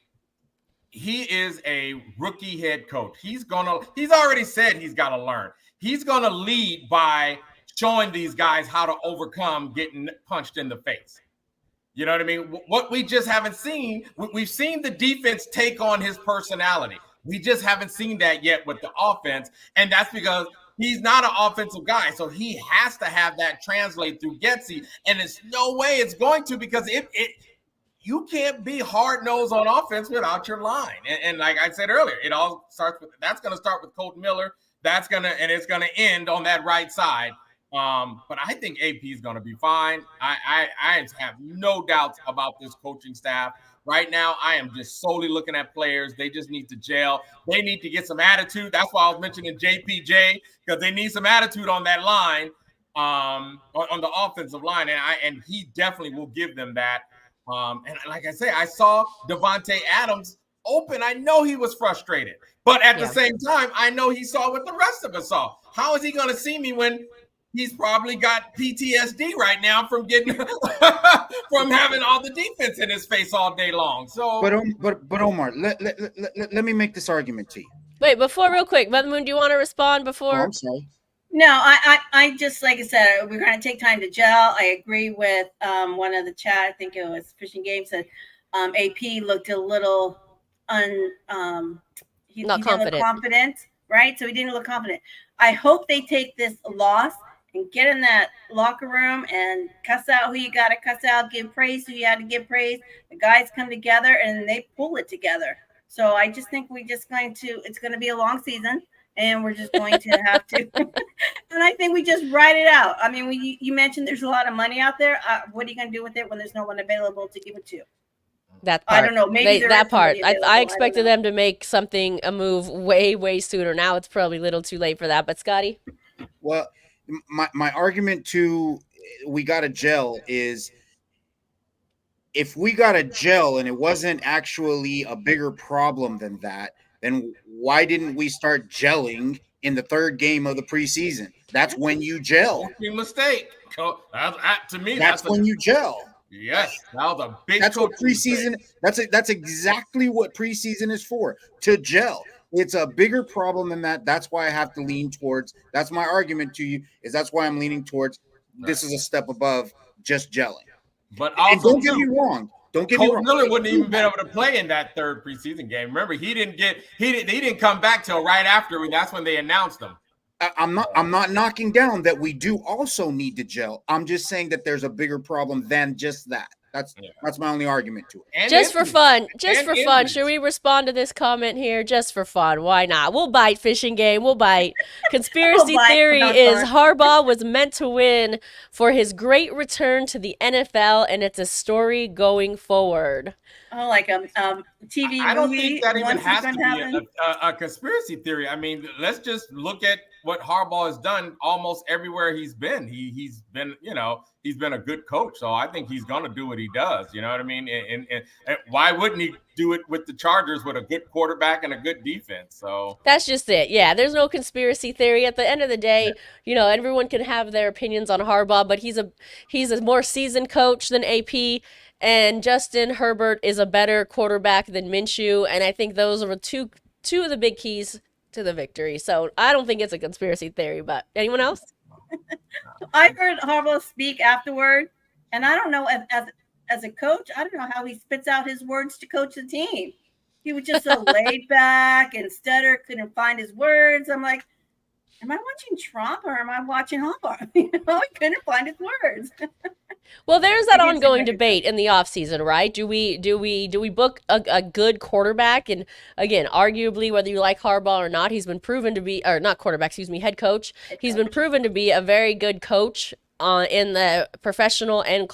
he is a rookie head coach. He's already said he's got to learn. He's going to lead by showing these guys how to overcome getting punched in the face. You know what I mean? What we just haven't seen, we've seen the defense take on his personality. We just haven't seen that yet with the offense, and that's because he's not an offensive guy, so he has to have that translate through Getsy, and there's no way it's going to, because you can't be hard-nosed on offense without your line. And like I said earlier, it all starts with that's going to start with Colton Miller. It's going to end on that right side. But I think AP is going to be fine. I have no doubts about this coaching staff. Right now, I am just solely looking at players. They just need to gel. They need to get some attitude. That's why I was mentioning JPJ, because they need some attitude on that line, on the offensive line. And he definitely will give them that. And like I say, I saw Devontae Adams open. I know he was frustrated. But at the same time, I know he saw what the rest of us saw. How is he going to see me when he's probably got PTSD right now from getting from having all the defense in his face all day long? So, but Omar, let me make this argument to you. Wait, real quick, Mother Moon, do you want to respond before? Oh, I'm sorry. No, I just, like I said, we're going to take time to gel. I agree with one of the chat. I think it was Fishing Game said AP looked a little not confident, right? So he didn't look confident. I hope they take this loss and get in that locker room and cuss out who you got to cuss out, give praise who you had to give praise. The guys come together and they pull it together. So I just think it's going to be a long season, and we're just going to have to. And I think we just ride it out. I mean, you mentioned there's a lot of money out there. What are you going to do with it when there's no one available to give it to? That part. I don't know. Maybe that part. I expected expected them to make a move way sooner. Now it's probably a little too late for that. But Scotty? Well, my argument to we got to gel is if we got a gel and it wasn't actually a bigger problem than that, then why didn't we start gelling in the third game of the preseason? That's when you gel. Mistake. To me, that's when you gel. Yes, that was a big. That's what preseason. That's exactly what preseason is for, to gel. It's a bigger problem than that. That's why I have to lean towards. That's my argument to you. Is that's why I'm leaning towards. This is a step above just gelling. But also, and don't get me wrong. Don't get me wrong. Miller wouldn't even been able to play in that third preseason game. Remember, he didn't come back till right after. That's when they announced him. I'm not knocking down that we do also need to gel. I'm just saying that there's a bigger problem than just that. That's my only argument to it. And just for fun. Should we respond to this comment here? Just for fun. Why not? We'll bite. Fishing game. We'll bite. Conspiracy theory is Harbaugh was meant to win for his great return to the NFL, and it's a story going forward. Oh, like TV I don't movie. think that even has to be a conspiracy theory. I mean, let's just look at what Harbaugh has done almost everywhere he's been. He's been, he's been a good coach. So I think he's going to do what he does. You know what I mean? And why wouldn't he do it with the Chargers with a good quarterback and a good defense? So that's just it. Yeah, there's no conspiracy theory. At the end of the day, everyone can have their opinions on Harbaugh, but he's a more seasoned coach than AP. And Justin Herbert is a better quarterback than Minshew, and I think those are two of the big keys to the victory. So I don't think it's a conspiracy theory, but anyone else? I heard Harbaugh speak afterward, and I don't know, as a coach, I don't know how he spits out his words to coach the team. He was just so laid back and stutter, couldn't find his words. I'm like, am I watching Trump or am I watching Harbaugh? He couldn't find his words. Well, there's that ongoing debate in the offseason, right? Do we book a good quarterback? And again, arguably, whether you like Harbaugh or not, he's been proven to be, or not quarterback, excuse me, head coach. He's been proven to be a very good coach in the professional and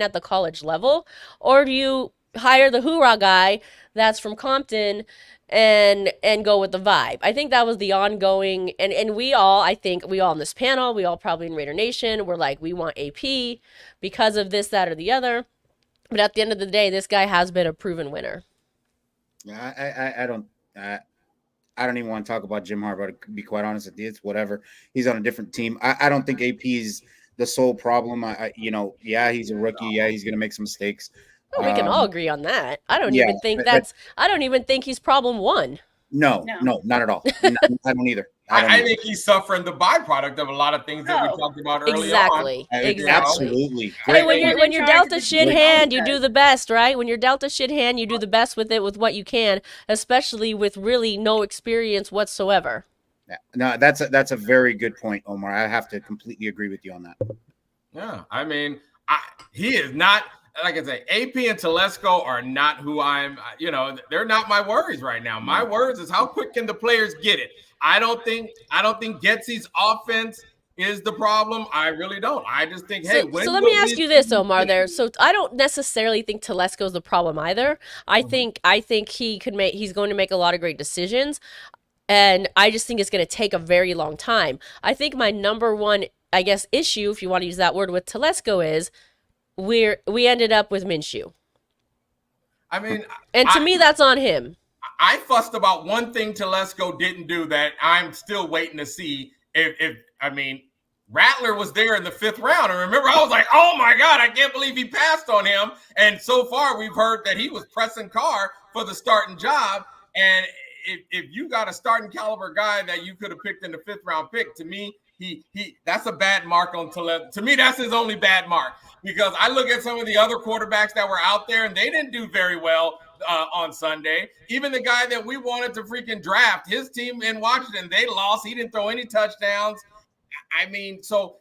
at the college level. Or do you hire the hoorah guy that's from Compton and go with the vibe? I think that was the ongoing, and we all in this panel, we all probably in Raider Nation, we're like, we want AP because of this, that, or the other. But at the end of the day, this guy has been a proven winner. Yeah, I don't even want to talk about Jim Harbaugh, to be quite honest with you. It's whatever. He's on a different team. I don't think AP is the sole problem. He's a rookie. Yeah, he's going to make some mistakes. Well, we can all agree on that. I don't even think he's problem one. No, not at all. I don't either. I think he's suffering the byproduct of a lot of things that we talked about earlier on. Exactly. Absolutely. Hey, when you're dealt a shit hand, you do the best, right? When you're dealt a shit hand, you do the best with it, with what you can, especially with really no experience whatsoever. Yeah. No, that's a very good point, Omar. I have to completely agree with you on that. Yeah, I mean, he is not. Like I say, AP and Telesco are not who I'm, they're not my worries right now. My worries is how quick can the players get it? I don't think Getsy's offense is the problem. I really don't. I just think, so let me ask you this, Omar, there. So I don't necessarily think Telesco's the problem either. I think he's going to make a lot of great decisions. And I just think it's going to take a very long time. I think my number one, I guess, issue, if you want to use that word, with Telesco is we ended up with Minshew. I mean, and to me, that's on him. I fussed about one thing Telesco didn't do that I'm still waiting to see. If Rattler was there in the 5th round, and remember, I was like, oh my God, I can't believe he passed on him. And so far, we've heard that he was pressing Carr for the starting job. And if you got a starting caliber guy that you could have picked in the 5th round pick, to me, he that's a bad mark on Telesco. To me, that's his only bad mark, because I look at some of the other quarterbacks that were out there and they didn't do very well on Sunday. Even the guy that we wanted to freaking draft, his team in Washington, they lost. He didn't throw any touchdowns. I mean, so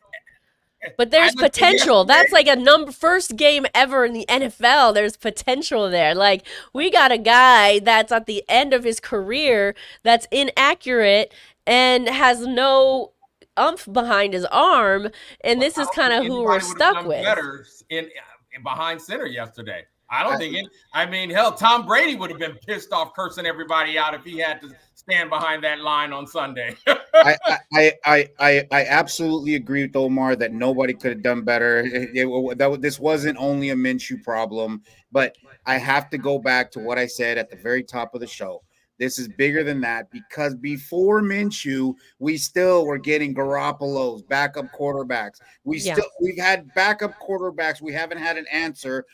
But there's potential. That's like first game ever in the NFL. There's potential there. Like, we got a guy that's at the end of his career that's inaccurate and has no umph behind his arm, and this is kind of who we're stuck with. Better in behind center yesterday. I don't think it. I mean, hell, Tom Brady would have been pissed off, cursing everybody out if he had to stand behind that line on Sunday. I absolutely agree with Omar that nobody could have done better. This wasn't only a Minshew problem, but I have to go back to what I said at the very top of the show. This is bigger than that, because before Minshew, we still were getting Garoppolo's backup quarterbacks. We've had backup quarterbacks. We haven't had an answer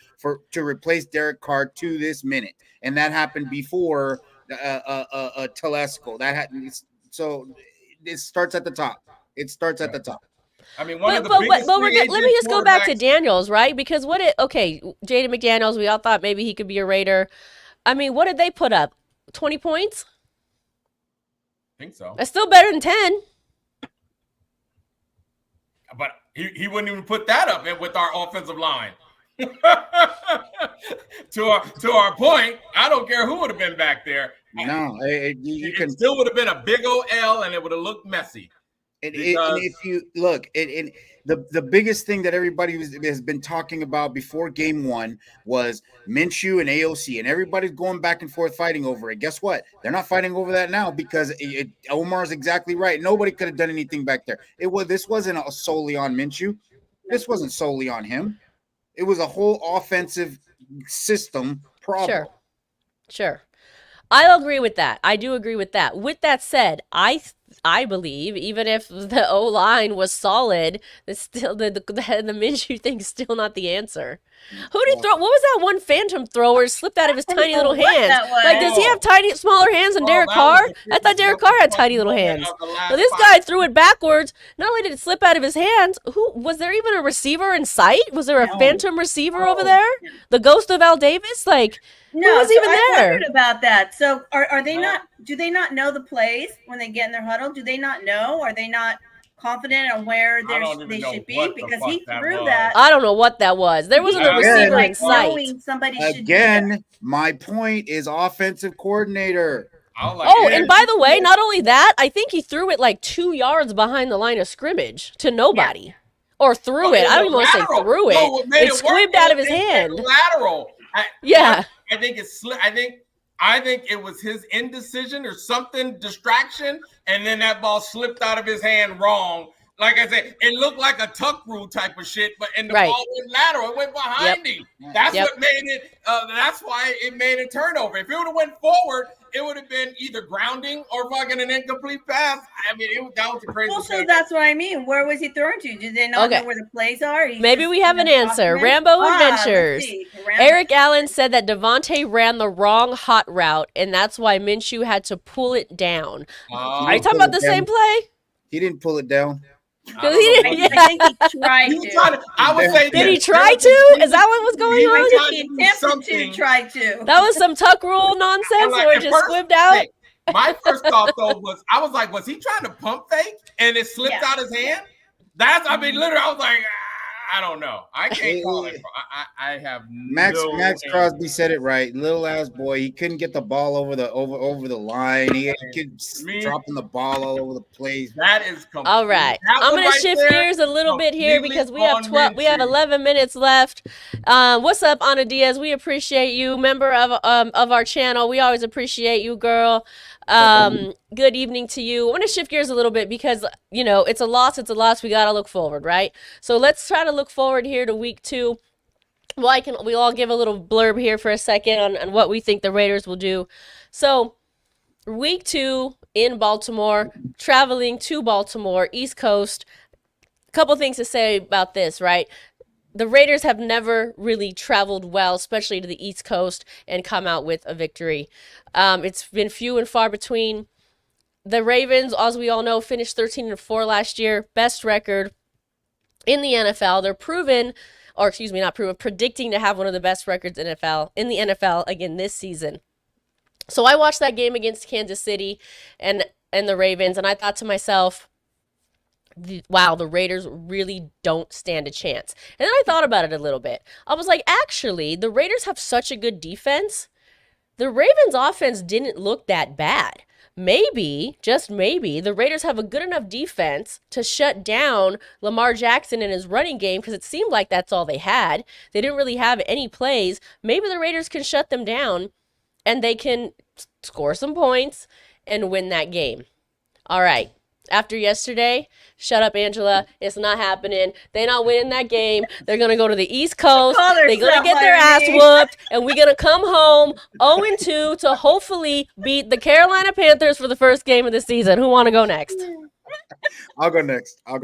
to replace Derek Carr to this minute, and that happened before Telesco. So it starts at the top. It starts at the top. I mean, let me just go back to Daniels, right? Because Jaden McDaniels, we all thought maybe he could be a Raider. I mean, what did they put up? 20 points? I think so. That's still better than 10. But he wouldn't even put that up with our offensive line. To our point, I don't care who would have been back there. No, it still would have been a big old L, and it would have looked messy. And if you look, the biggest thing that everybody has been talking about before game one was Minshew and AOC, and everybody's going back and forth fighting over it. Guess what? They're not fighting over that now, because Omar's exactly right. Nobody could have done anything back there. This wasn't solely on Minshew. This wasn't solely on him. It was a whole offensive system problem. Sure. I'll agree with that. I do agree with that. With that said, I believe even if the O-line was solid, it's still the Minshew thing's still not the answer. Who did he throw? What was that one phantom thrower slipped out of his tiny little hands? Like, does he have smaller hands than Derek Carr? I thought Derek Carr had tiny little hands. Well, this guy threw it backwards. Not only did it slip out of his hands, was there even a receiver in sight? Was there a phantom receiver over there? The ghost of Al Davis? Like, who was even there? I wondered about that. So are they not? Do they not know the plays when they get in their huddle? Do they not know? Are they not confident on where they should be? Because he threw that. I don't know what that was. There wasn't a receiver in sight. Again, my point is offensive coordinator. And by the way, not only that, I think he threw it like 2 yards behind the line of scrimmage to nobody. Yeah. Or threw it. I don't even want to say threw it. No, it squibbed out of his hand. Lateral. I think it's I think it was his indecision or something, distraction, and then that ball slipped out of his hand wrong. Like I said, it looked like a tuck rule type of shit, but the ball went lateral. It went behind him. That's what made it. That's why it made a turnover. If it would have went forward, it would have been either grounding or fucking an incomplete pass. I mean, that was a crazy. Well, so that's what I mean. Where was he throwing to? Did they not know where the plays are? Maybe we have an answer. Rambo Adventures. Eric Allen said that Devontae ran the wrong hot route, and that's why Minshew had to pull it down. Are you talking about the same play? He didn't pull it down. I think he tried to. I would say, did he try to? Is that what was going on? He attempted to try to. That was some tuck rule nonsense, or it just squibbed out. My first thought though was, I was like, was he trying to pump fake and it slipped out his hand? Literally, I was like, I don't know. I can't call it. I have Max Crosby said it right. Little ass boy, he couldn't get the ball over the line. He kept dropping the ball all over the place. That is all right. I'm gonna shift gears a little bit here because we have 11 minutes left. What's up, Ana Diaz? We appreciate you, member of our channel. We always appreciate you, girl. Good evening to you. I want to shift gears a little bit because, it's a loss. We got to look forward, right? So let's try to look forward here to week 2. We'll all give a little blurb here for a second on what we think the Raiders will do. So week 2 in Baltimore, traveling to Baltimore, East Coast. A couple things to say about this, right? The Raiders have never really traveled well, especially to the East Coast, and come out with a victory. It's been few and far between. The Ravens, as we all know, finished 13-4 last year, best record in the NFL. They're predicting to have one of the best records in the NFL again this season. So I watched that game against Kansas City and the Ravens, and I thought to myself, wow, the Raiders really don't stand a chance. And then I thought about it a little bit. I was like, actually, the Raiders have such a good defense. The Ravens' offense didn't look that bad. Maybe, just maybe, the Raiders have a good enough defense to shut down Lamar Jackson in his running game, because it seemed like that's all they had. They didn't really have any plays. Maybe the Raiders can shut them down and they can score some points and win that game. All right. After yesterday, shut up, Angela. It's not happening. They're not winning that game. They're going to go to the East Coast. They're going to get their ass whooped. And we're going to come home 0-2 to hopefully beat the Carolina Panthers for the first game of the season. Who want to go next? I'll go next. I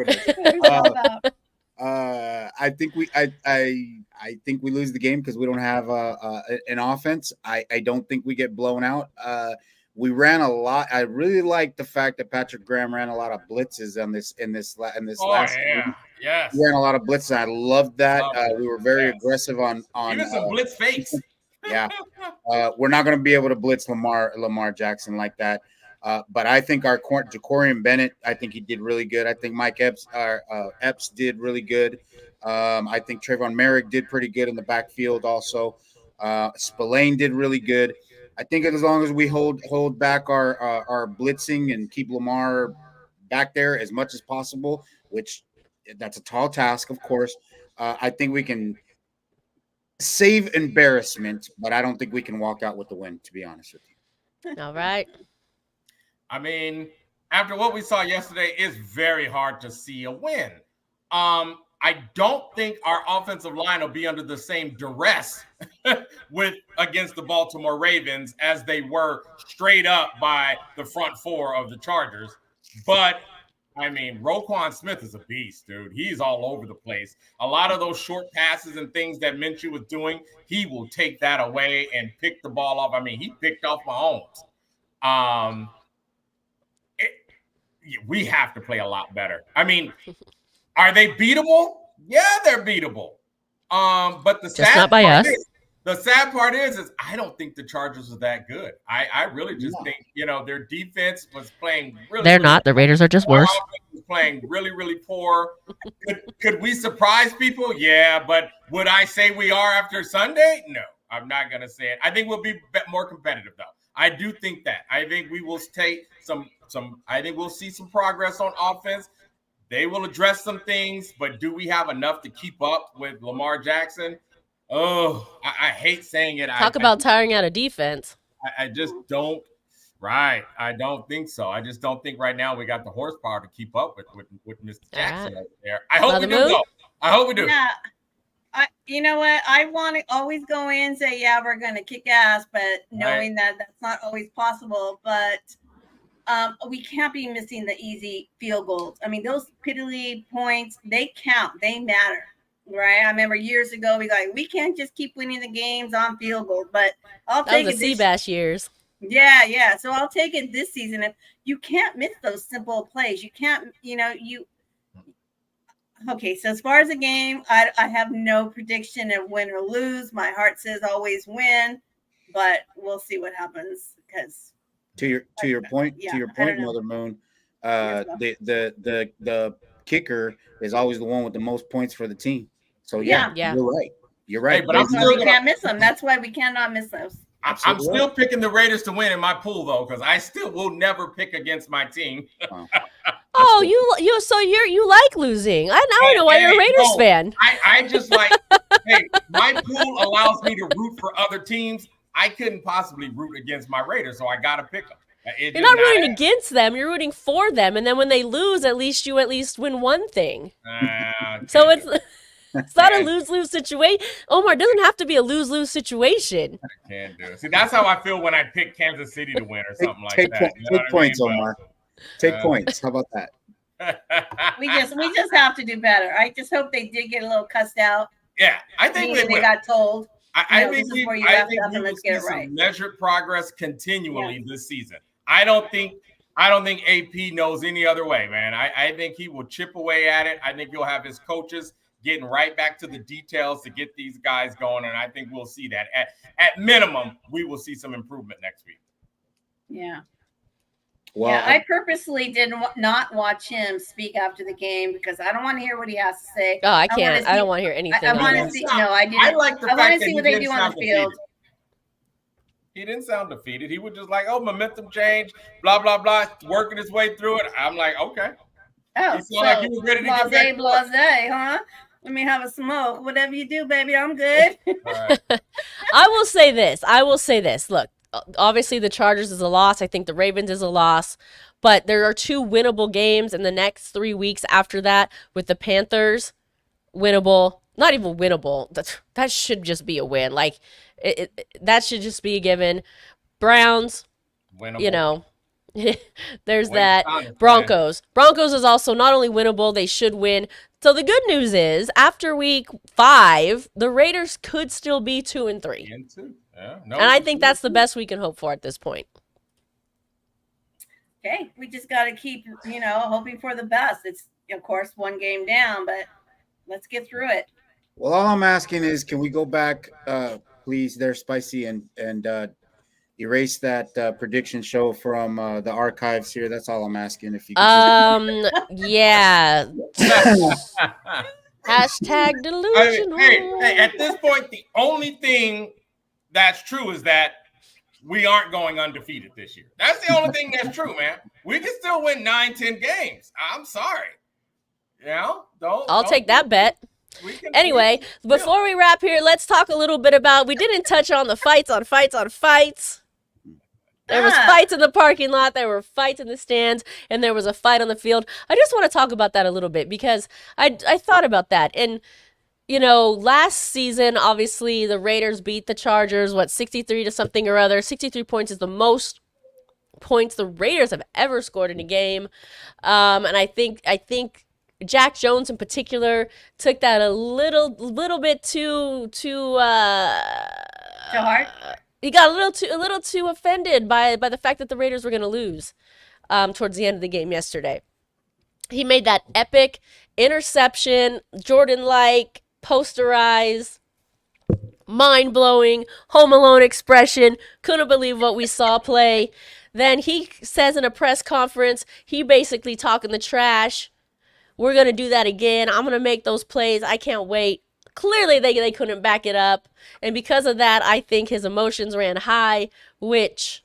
think we lose the game because we don't have an offense. I don't think we get blown out. We ran a lot. I really like the fact that Patrick Graham ran a lot of blitzes in this last game. Yes. He ran a lot of blitzes. I loved that. We were very aggressive on even some blitz fakes. Yeah. We're not going to be able to blitz Lamar Jackson like that. But I think our Jacorian Bennett, I think he did really good. I think Mike Epps did really good. I think Trayvon Merrick did pretty good in the backfield also. Spillane did really good. I think as long as we hold back our blitzing and keep Lamar back there as much as possible, which that's a tall task, of course, I think we can save embarrassment, but I don't think we can walk out with the win, to be honest with you. All right. I mean, after what we saw yesterday, it's very hard to see a win. I don't think our offensive line will be under the same duress against the Baltimore Ravens as they were straight up by the front four of the Chargers. But I mean, Roquan Smith is a beast, dude. He's all over the place. A lot of those short passes and things that Minshew was doing, he will take that away and pick the ball off. I mean, he picked off Mahomes. We have to play a lot better. I mean, are they beatable? Yeah, they're beatable. But the sad part is I don't think the Chargers are that good. I really just think, their defense was playing really. They're not. The Raiders are just worse. Was playing really, really poor. Could we surprise people? Yeah, but would I say we are after Sunday? No, I'm not going to say it. I think we'll be more competitive, though. I do think that. I think we will take some. I think we'll see some progress on offense. They will address some things, but do we have enough to keep up with Lamar Jackson? Oh, I hate saying it. Talk about tiring out a defense. I just don't. Right. I don't think so. I just don't think right now we got the horsepower to keep up with Mr. Jackson over there. I hope we do, though. I hope we do. Yeah. You know what? I want to always go in and say, yeah, we're going to kick ass, but knowing that that's not always possible. But we can't be missing the easy field goals. I mean, those piddly points, they count. They matter, right? I remember years ago, we can't just keep winning the games on field goals. But I'll take it. That was the Seabass years. Yeah. So I'll take it this season. If you can't miss those simple plays, you can't, Okay, so as far as the game, I have no prediction of win or lose. My heart says always win, but we'll see what happens. Because to your point, Mother Moon, the kicker is always the one with the most points for the team. So yeah. You're right. Hey, but we can't miss them. That's why we cannot miss those. I'm still picking the Raiders to win in my pool, though, because I still will never pick against my team. Oh, you like losing. I know why you're a Raiders fan. I just like, hey, my pool allows me to root for other teams. I couldn't possibly root against my Raiders, so I got to pick them. You're not rooting against them. You're rooting for them. And then when they lose, at least you win one thing. So it's not a lose-lose situation. Omar, it doesn't have to be a lose-lose situation. I can't do it. See, that's how I feel when I pick Kansas City to win or something like that. Take points, Omar. Take points. How about that? We just have to do better. I just hope they did get a little cussed out. Yeah, I think they got told. I think we will see some measured progress continually this season. I don't think AP knows any other way, man. I think he will chip away at it. I think he'll have his coaches getting right back to the details to get these guys going, and I think we'll see that. At minimum, we will see some improvement next week. Yeah. Well, yeah, I purposely not watch him speak after the game because I don't want to hear what he has to say. Oh, I can't. I don't want to hear anything. I want to see. No, I didn't. I like the I want fact to that see he what they didn't do on sound the field. defeated. He didn't sound defeated. He was just like, "Oh, momentum change, blah blah blah," working his way through it. I'm like, okay. Oh, He sounded like he was ready to get back to work. blase, huh? Let me have a smoke. Whatever you do, baby, I'm good. Right. I will say this. Look, obviously the Chargers is a loss. I think the Ravens is a loss. But there are 2 winnable games in the next 3 weeks after that with the Panthers. Winnable. Not even winnable. That should just be a win. Like, that should just be a given. Browns, Winnable. you know, there's Wait, that. Sonic, Broncos. Broncos is also not only winnable, they should win. So the good news is, after week 5, the Raiders could still be 2-3. Yeah, And I think that's the best we can hope for at this point. Okay, we just got to keep, hoping for the best. It's, of course, 1 game down, but let's get through it. Well, all I'm asking is, can we go back, please, there, Spicy, and erase that prediction show from the archives here? That's all I'm asking. If you yeah. Hashtag delusional. Hey, at this point, the only thing that's true is that we aren't going undefeated this year. That's the only thing that's true, man. We can still win 9-10 games. I'm sorry. I'll take that bet. Anyway, before we wrap here, let's talk a little bit about, we didn't touch on the fights. There was fights in the parking lot, there were fights in the stands, and there was a fight on the field. I just want to talk about that a little bit because I thought about that. And, last season, obviously, the Raiders beat the Chargers, 63 to something or other. 63 points is the most points the Raiders have ever scored in a game. And I think Jack Jones in particular took that a little bit too hard. He got a little too offended by the fact that the Raiders were going to lose towards the end of the game yesterday. He made that epic interception, Jordan-like, posterized, mind-blowing, Home Alone expression. Couldn't believe what we saw play. Then he says in a press conference, he basically talking the trash. We're going to do that again. I'm going to make those plays. I can't wait. Clearly, they couldn't back it up. And because of that, I think his emotions ran high, which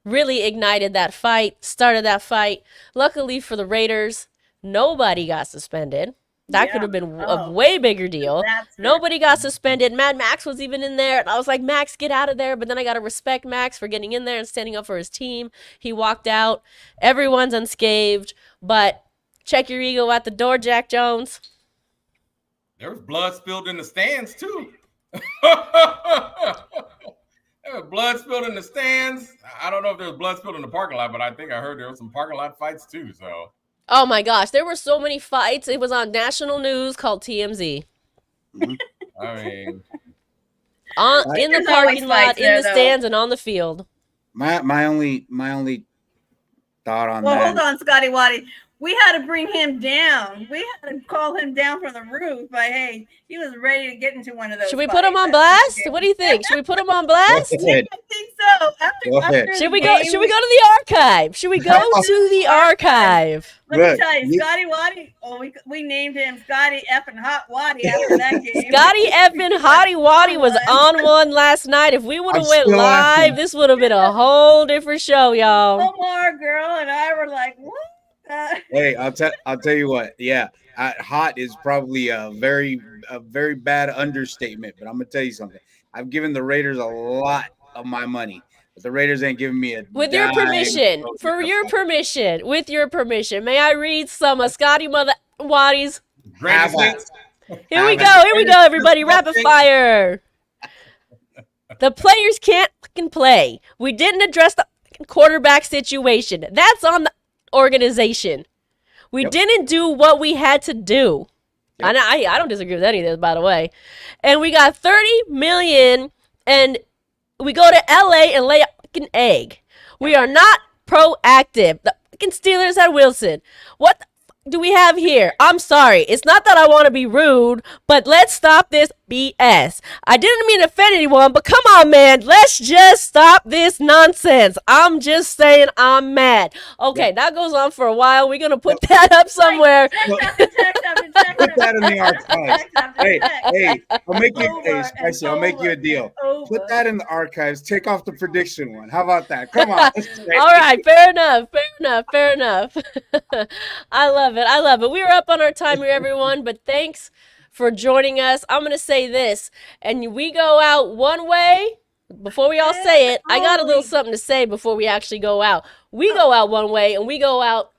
really ignited that fight, started that fight. Luckily for the Raiders, nobody got suspended. That could have been a way bigger deal. Nobody got suspended. Mad Max was even in there. And I was like, Max, get out of there. But then I got to respect Max for getting in there and standing up for his team. He walked out. Everyone's unscathed. But check your ego at the door, Jack Jones. There was blood spilled in the stands, too. There was blood spilled in the stands. I don't know if there was blood spilled in the parking lot, but I think I heard there was some parking lot fights, too. So. Oh, my gosh. There were so many fights. It was on national news called TMZ. I mean. In the parking lot, in the stands, and on the field. My only thought on that. Well, hold on, Scotty Waddy. We had to bring him down. We had to call him down from the roof. But hey, he was ready to get into one of those. Should we put him on blast? What do you think? Should we put him on blast? I think so. Should we go to the archive? Should we go to the archive? Let me tell you, Scotty Waddy. Oh, we named him Scotty Effing Hot Waddy after that game. Scotty Effing Hottie Waddy was on one last night. If we would have went live, this would have been a whole different show, y'all. Omar girl and I were like, what? Hey, I'll tell you what. Yeah, hot is probably a very bad understatement. But I'm gonna tell you something. I've given the Raiders a lot of my money, but the Raiders ain't giving me a. With your permission, with your permission, may I read some of Scotty Mother Waddy's? Here we go, everybody. Rapid fire. The players can't fucking play. We didn't address the quarterback situation. That's on the organization. We didn't do what we had to do. And I don't disagree with any of this, by the way. And we got $30 million, and we go to LA and lay a fucking egg. We are not proactive. The fucking Steelers had Wilson. What the fuck do we have here? I'm sorry. It's not that I want to be rude, but let's stop this BS. I didn't mean to offend anyone, but come on, man. Let's just stop this nonsense. I'm just saying I'm mad. Okay, that goes on for a while. We're going to put that up somewhere. Put that in the archives. Hey, I'll make you, Spicy, I'll make you a deal. Put that in the archives. Take off the prediction one. How about that? Come on. All right, fair enough. I love it. We were up on our time here, everyone, but thanks for joining us. I'm going to say this, and we go out one way. Before we all say it, I got a little something to say before we actually go out. We go out one way, and we go out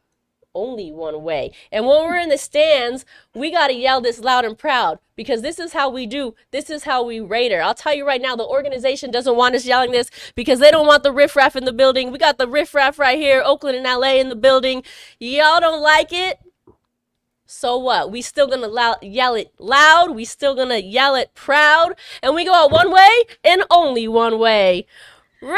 only one way. And when we're in the stands, we got to yell this loud and proud, because this is how we do. This is how we Raider. I'll tell you right now, the organization doesn't want us yelling this because they don't want the riffraff in the building. We got the riffraff right here, Oakland and LA in the building. Y'all don't like it? So what? We still gonna yell it loud. We still gonna yell it proud. And we go out one way and only one way. Raider!